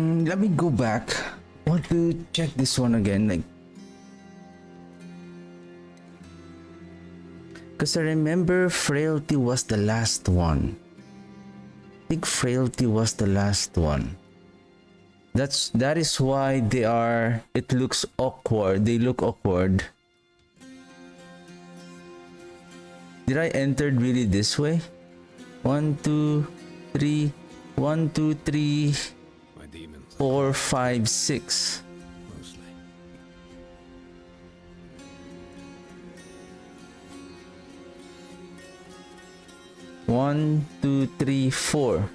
Let me go back. I want to check this one again, like, because I remember frailty was the last one. I think frailty was the last one. That is why they are. It looks awkward. They look awkward. Did I enter really this way? 1, 2, 3. 1, 2, 3, My demons 4, 5, 6. mostly. 1, 2, 3, 4.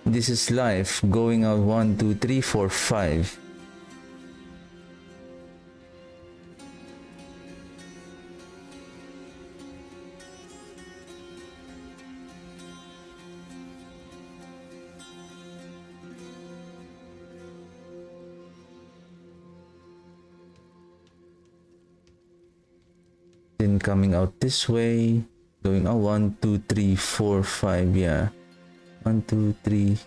This is life going out 1, 2, 3, 4, 5. Then coming out this way, going out 1, 2, 3, 4, 5. Yeah, 1, 2, 3.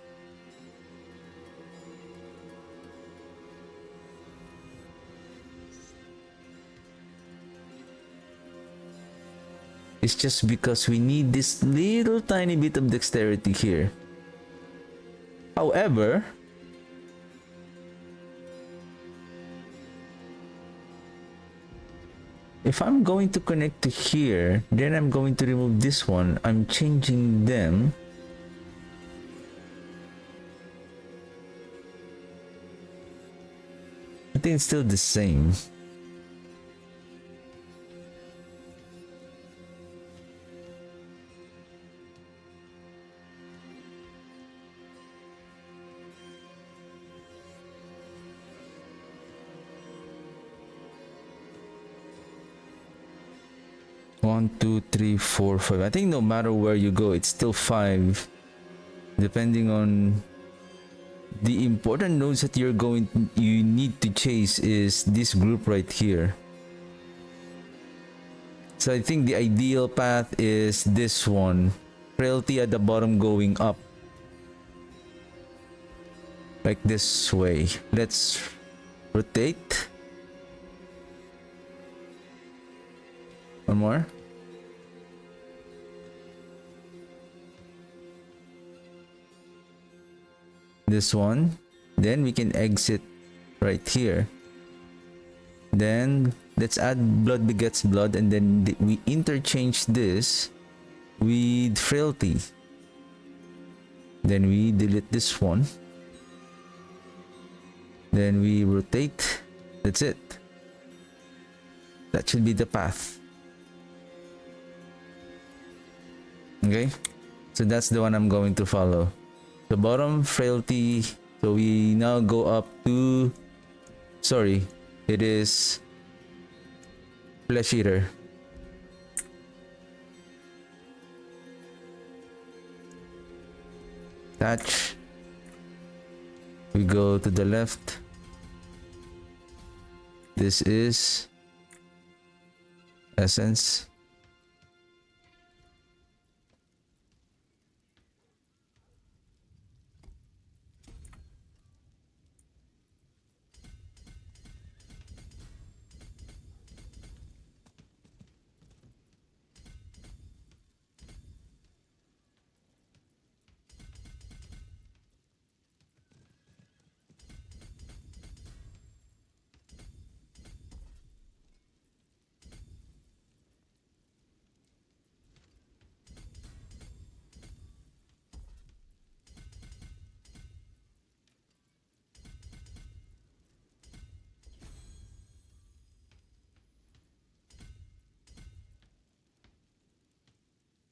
It's just because we need this little tiny bit of dexterity here. However, if I'm going to connect to here, then I'm going to remove this one. I'm changing them. I think it's still the same. One, two, three, four, five. I think no matter where you go, it's still 5. Depending on the important nodes that you need to chase is this group right here. So I think the ideal path is this one. Frailty at the bottom going up. Like this way. Let's rotate. One more. This one. Then we can exit right here. Then let's add blood begets blood, and then we interchange this with frailty. Then we delete this one. Then we rotate. That's it. That should be the path. Okay, so that's the one I'm going to follow. The bottom frailty. So we now go up to, sorry, it is flesh eater. Attach. We go to the left. This is essence.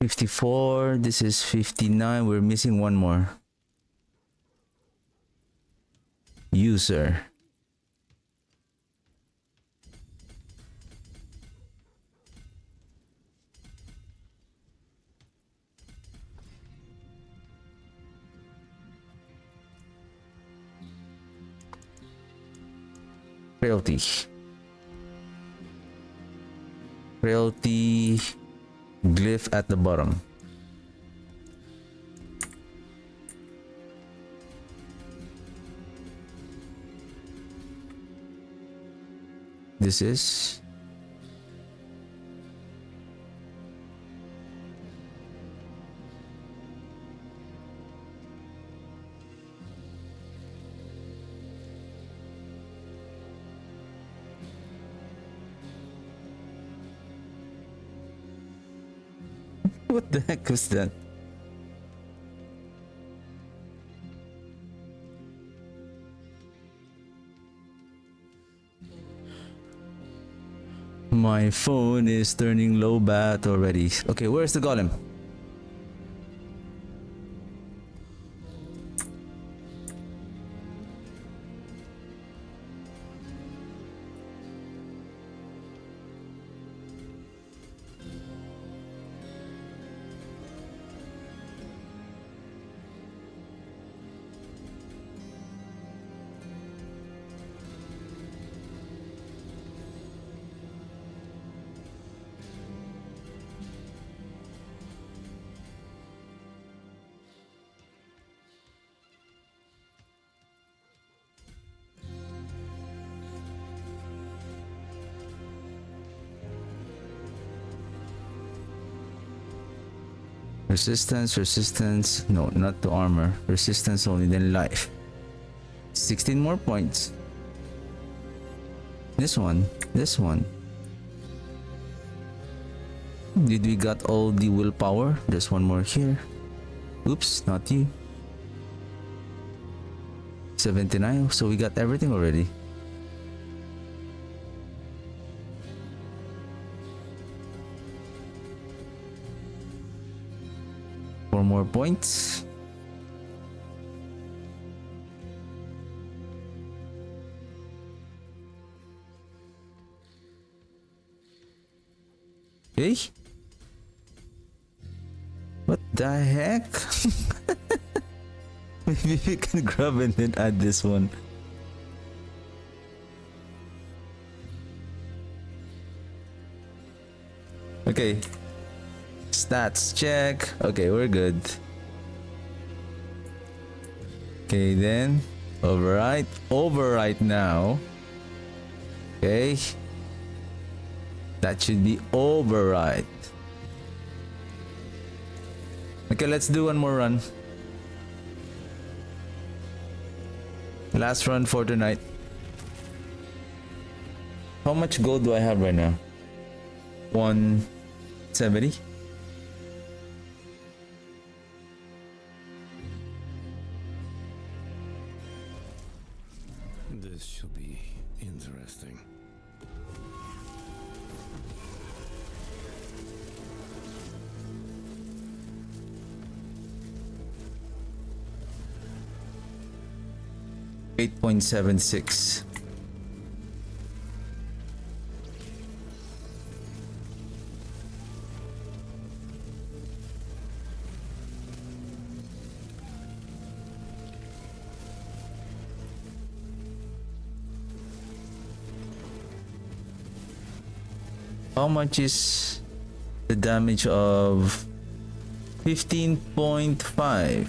$54. This is $59. We're missing one more. User. Frailty. Frailty. Glyph at the bottom. this is. What the heck was that? My phone is turning low bat already. Okay, where's the golem? Resistance, resistance. No, not to armor. Resistance only, then life. 16 more points. This one. This one. Did we got all the willpower? There's one more here. Oops, not you. 79. So we got everything already. Four more points. Okay. What the heck? Maybe we can grab and then add this one. Okay. Stats check. Okay, we're good. Okay, then override. Override now. Okay. That should be override. Okay, let's do one more run. Last run for tonight. How much gold do I have right now? 170. This should be interesting. $8.76. How much is the damage of 15.5?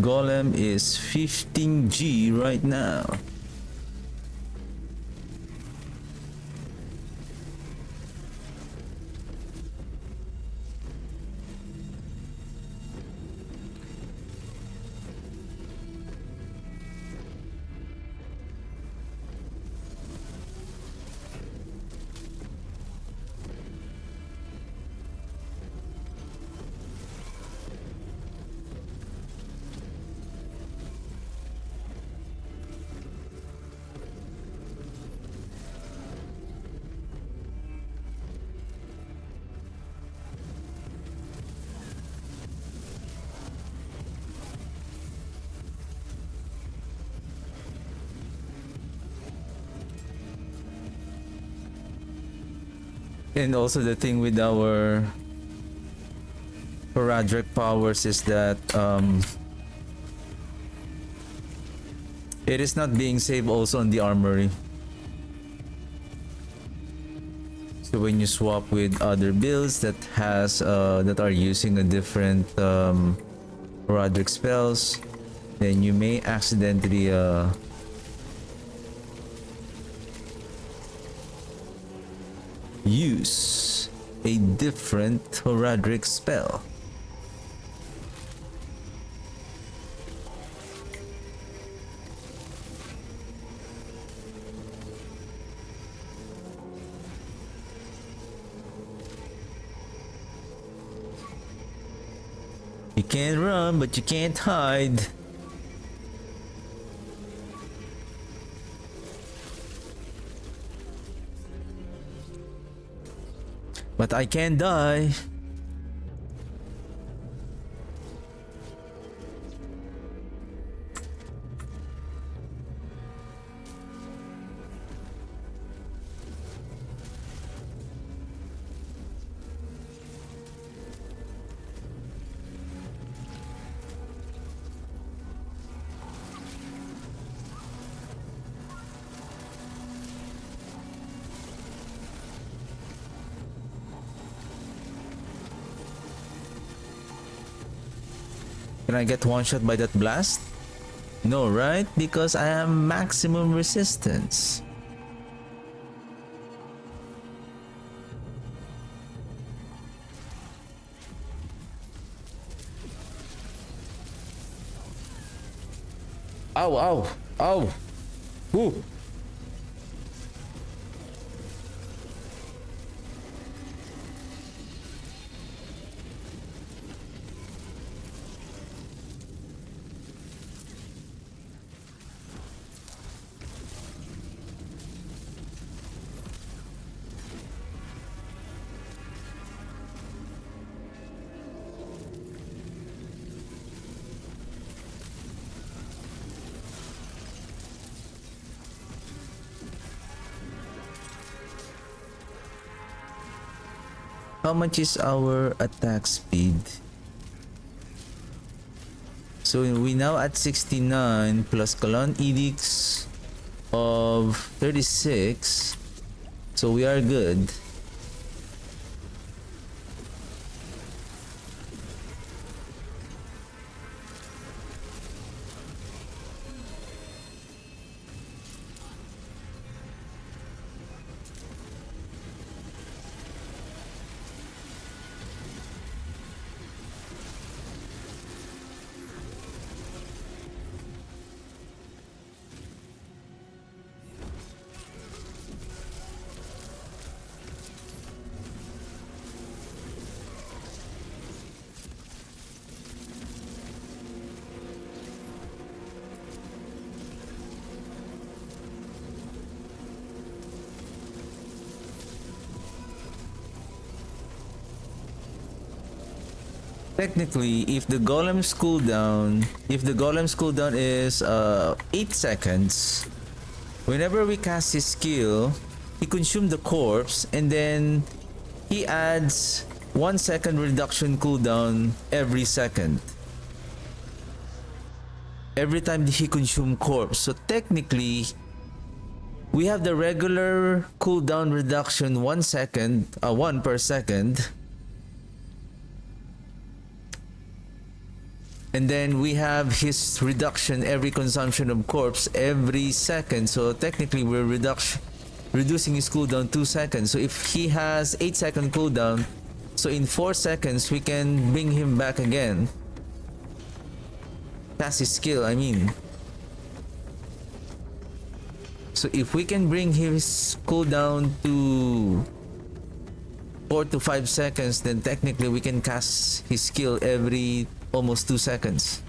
Golem is 15G right now. And also the thing with our Paradric powers is that it is not being saved also on the armory. So when you swap with other builds that has that are using a different Roderick spells, then you may accidentally use a different Roderick spell. You can't run, but you can't hide. But I can't die. Can I get one shot by that blast? No, right? Because I have maximum resistance. Ow, ow, ow. Ooh. How much is our attack speed? So we now at 69 plus Colon Edicts of 36. So we are good. Technically, if the golem's cooldown is 8 seconds, whenever we cast his skill, he consumes the corpse and then he adds 1 second reduction cooldown every second. Every time he consumes corpse. So technically, we have the regular cooldown reduction 1 second, 1 per second. And then we have his reduction every consumption of corpse every second. So technically we're reducing his cooldown 2 seconds. So if he has 8-second cooldown, so in 4 seconds we can bring him back again. That's his skill, I mean. So if we can bring his cooldown to 4 to 5 seconds, then technically we can cast his skill every almost 2 seconds.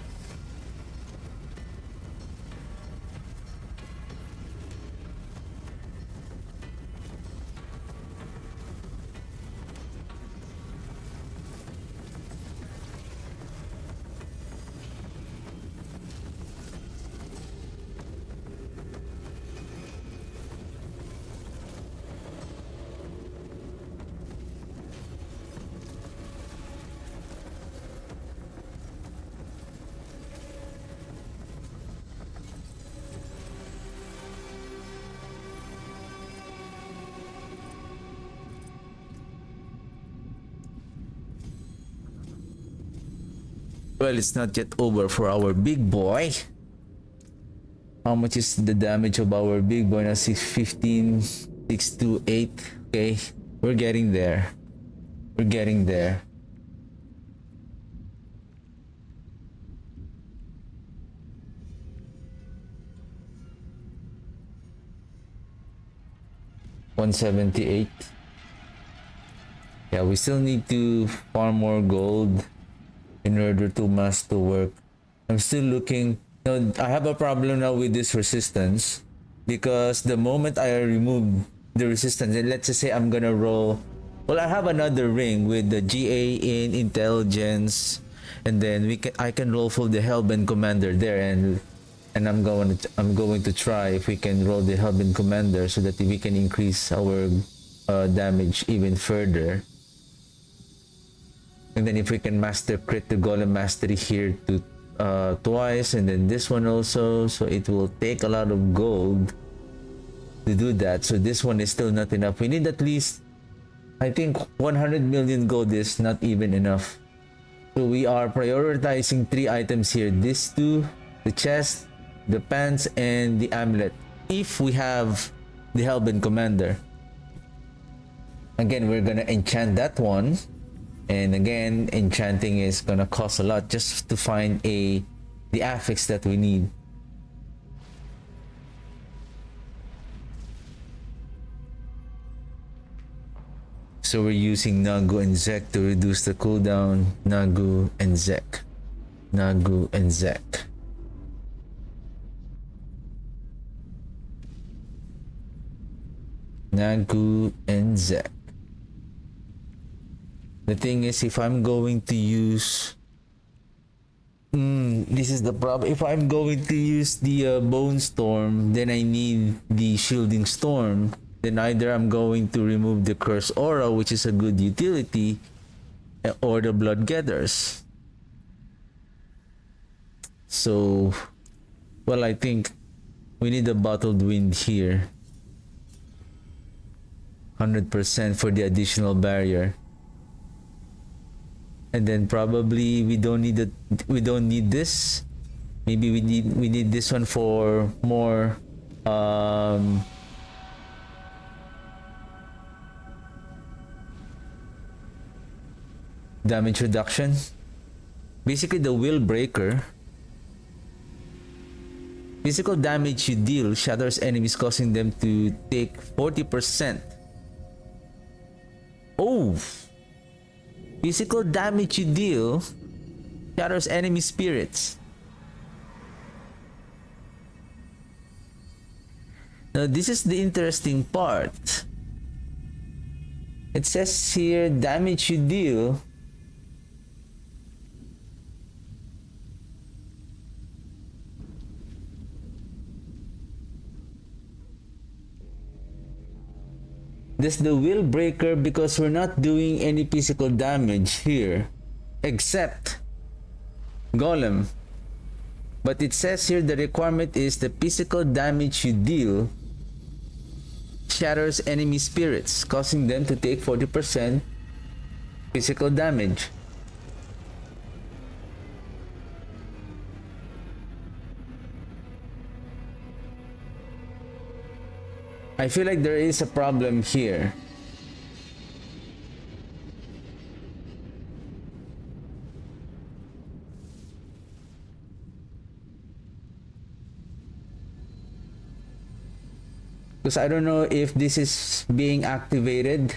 Well, it's not yet over for our big boy. How much is the damage of our big boy now? 615, 628. Okay, we're getting there. We're getting there. $178. Yeah, we still need to farm more gold in order to master work. I'm still looking. No, I have a problem now with this resistance because the moment I remove the resistance, and let's just say I'm gonna roll. Well, I have another ring with the GA in intelligence, and then I can roll for the Hellbent Commander there, and I'm going to try if we can roll the Hellbent Commander so that we can increase our damage even further. And then if we can master crit the Golem Mastery here to twice, and then this one also, so it will take a lot of gold to do that. So this one is still not enough. We need at least, I think 100 million gold is not even enough. So we are prioritizing 3 items here. These 2, the chest, the pants, and the amulet. If we have the Hellbent Commander. Again, we're gonna enchant that one. And again, enchanting is gonna cost a lot just to find the affix that we need. So we're using Nagu and Zek to reduce the cooldown. Nagu and Zek. Nagu and Zek. Nagu and Zek. The thing is, if I'm going to use... this is the problem. If I'm going to use the Bone Storm, then I need the Shielding Storm. Then either I'm going to remove the Curse Aura, which is a good utility, or the Blood Getters. So, well, I think we need a Bottled Wind here. 100% for the additional barrier. And then probably we don't need this. Maybe we need this one for more damage reduction. Basically, the Will Breaker. Physical damage you deal shatters enemies, causing them to take 40%. Oh! Physical damage you deal shatters enemy spirits. Now this is the interesting part. It says here damage you deal this the Will Breaker because we're not doing any physical damage here except Golem. But it says here the requirement is the physical damage you deal shatters enemy spirits, causing them to take 40% physical damage. I feel like there is a problem here. Because I don't know if this is being activated.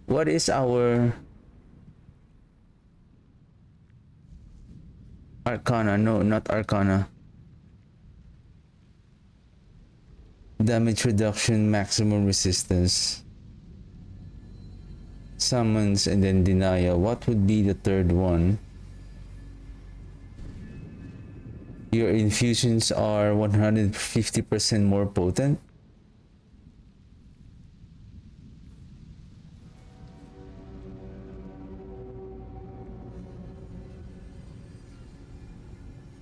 What is our Arcana? No, not Arcana. Damage reduction, maximum resistance. Summons and then denial. What would be the third one? Your infusions are 150% more potent.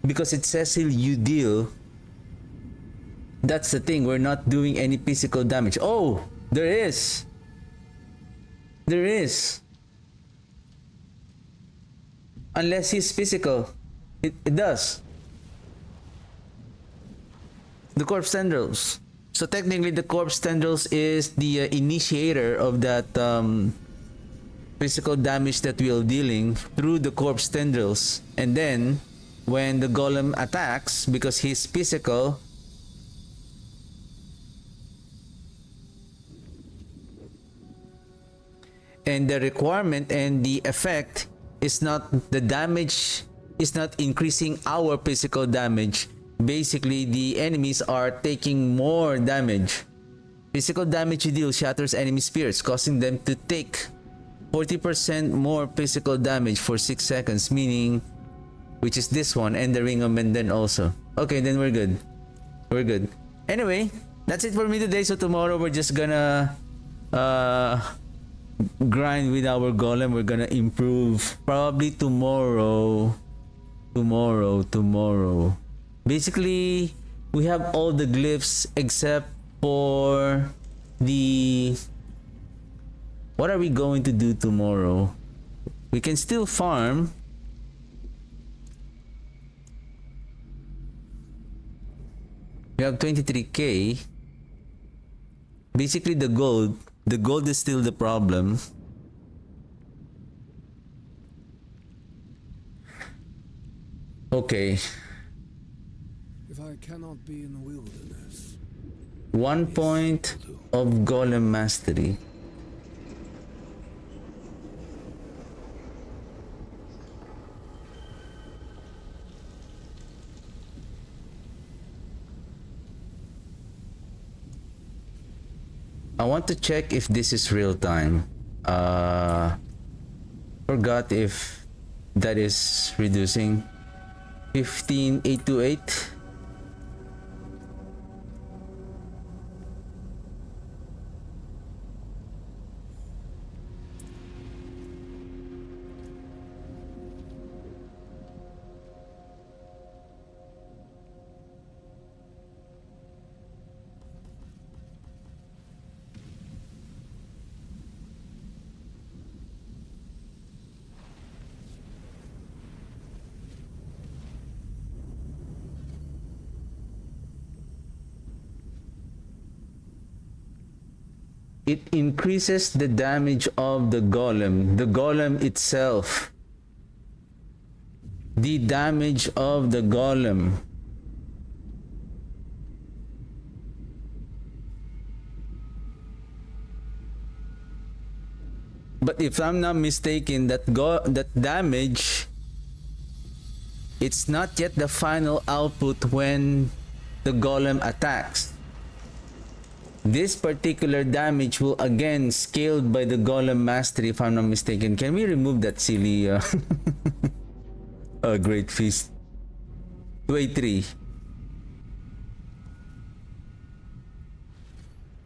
Because it says here you deal. That's the thing, we're not doing any physical damage. Oh, there is. There is. Unless he's physical. It does. The corpse tendrils. So technically the corpse tendrils is the initiator of that physical damage that we are dealing through the corpse tendrils. And then when the golem attacks, because he's physical, and the requirement and the effect is not the damage, is not increasing our physical damage. Basically, the enemies are taking more damage. Physical damage you deal shatters enemy spirits, causing them to take 40% more physical damage for 6 seconds, meaning, which is this one, and the Ring of Menden also. Okay, then we're good. We're good. Anyway, that's it for me today. So tomorrow we're just gonna grind with our golem. We're gonna improve probably tomorrow. Basically, we have all the glyphs except for the... What are we going to do tomorrow? We can still farm. We have 23k. Basically the gold. The gold is still the problem. Okay. If I cannot be in the wilderness, 1 point of golem mastery. I want to check if this is real time. Forgot if that is reducing. 15828. It increases the damage of the golem itself. The damage of the golem. But if I'm not mistaken, that damage, it's not yet the final output when the golem attacks. This particular damage will again scaled by the golem mastery, if I'm not mistaken. Can we remove that silly great feast? 283.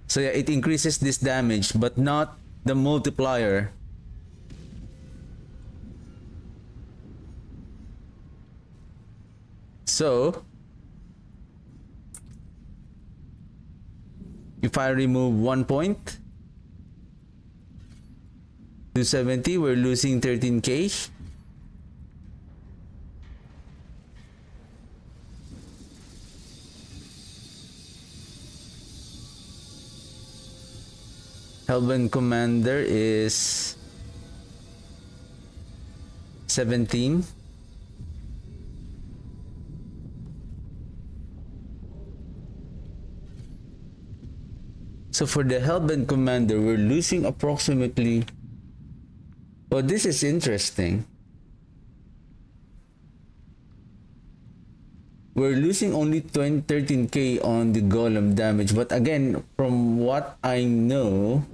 So yeah, it increases this damage, but not the multiplier. So if I remove 1 point, 270, we're losing 13k. Hellbent Commander is 17. So for the Hellbent Commander, we're losing approximately... Oh, this is interesting. We're losing only 13k on the golem damage. But again, from what I know...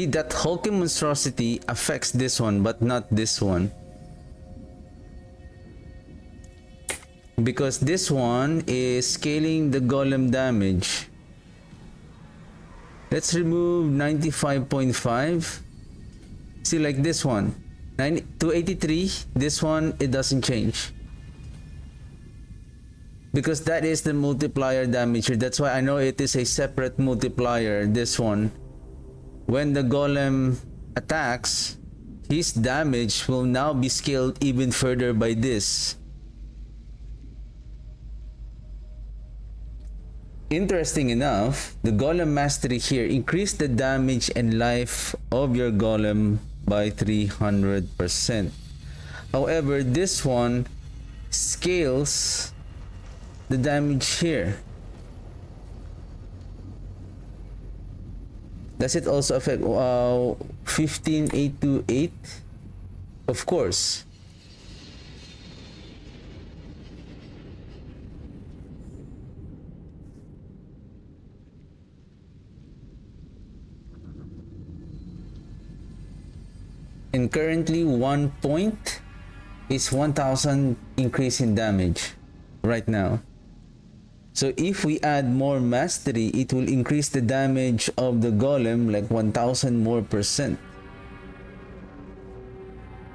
See, that hulking monstrosity affects this one, but not this one. Because this one is scaling the golem damage. Let's remove 95.5. See, like this one. 283. This one, it doesn't change. Because that is the multiplier damage here. That's why I know it is a separate multiplier, this one. When the golem attacks, his damage will now be scaled even further by this. Interesting enough, the golem mastery here increased the damage and life of your golem by 300%. However, this one scales the damage here. Does it also affect 15828? Of course. And currently 1 point is 1000 increase in damage right now. So if we add more mastery, it will increase the damage of the golem like 1000 more percent.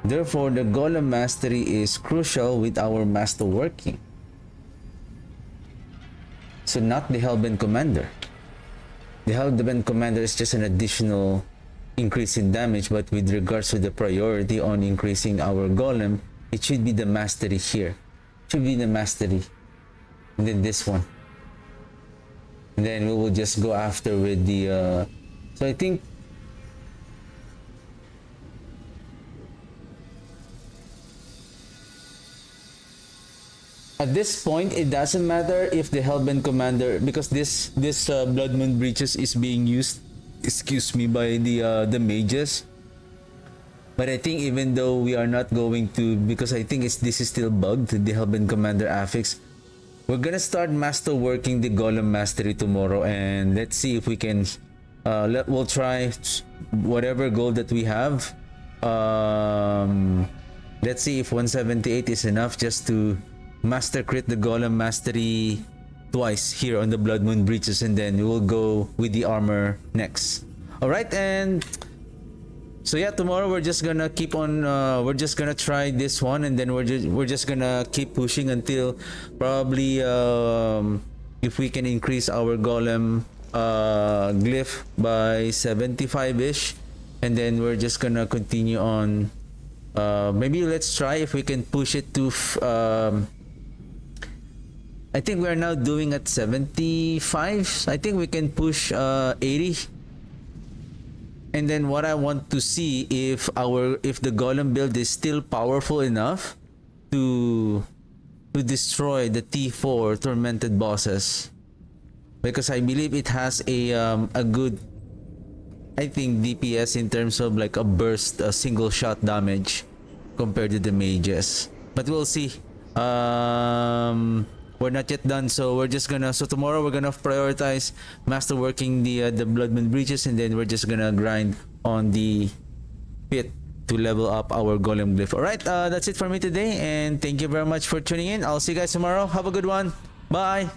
Therefore, the golem mastery is crucial with our master working. So not the Hellbent Commander. The Hellbent Commander is just an additional increase in damage, but with regards to the priority on increasing our golem, it should be the mastery here. It should be the mastery. And then this one. And then we will just go after with the so I think at this point it doesn't matter if the Hellbent Commander, because this Blood Moon Breaches is being used, excuse me, by the mages. But I think even though we are not going to, because I think this is still bugged, the Hellbent Commander affix, we're gonna start master working the golem mastery tomorrow, and let's see if we can we'll try whatever goal that we have. Let's see if 178 is enough just to master crit the golem mastery twice here on the Blood Moon Breaches, and then we will go with the armor next. All right, and so yeah, tomorrow we're just gonna keep on we're just gonna try this one, and then we're just gonna keep pushing until probably if we can increase our golem glyph by 75ish, and then we're just gonna continue on. Maybe let's try if we can push it to I think we're now doing at 75. I think we can push 80. And then what I want to see if the golem build is still powerful enough to destroy the T4 tormented bosses, because I believe it has a good, I think, DPS in terms of like a burst, a single shot damage compared to the mages. But we'll see. We're not yet done, so we're just gonna, so tomorrow we're gonna prioritize masterworking the Blood Moon Breaches, and then we're just gonna grind on the pit to level up our golem glyph. All right, that's it for me today, and thank you very much for tuning in. I'll see you guys tomorrow. Have a good one. Bye.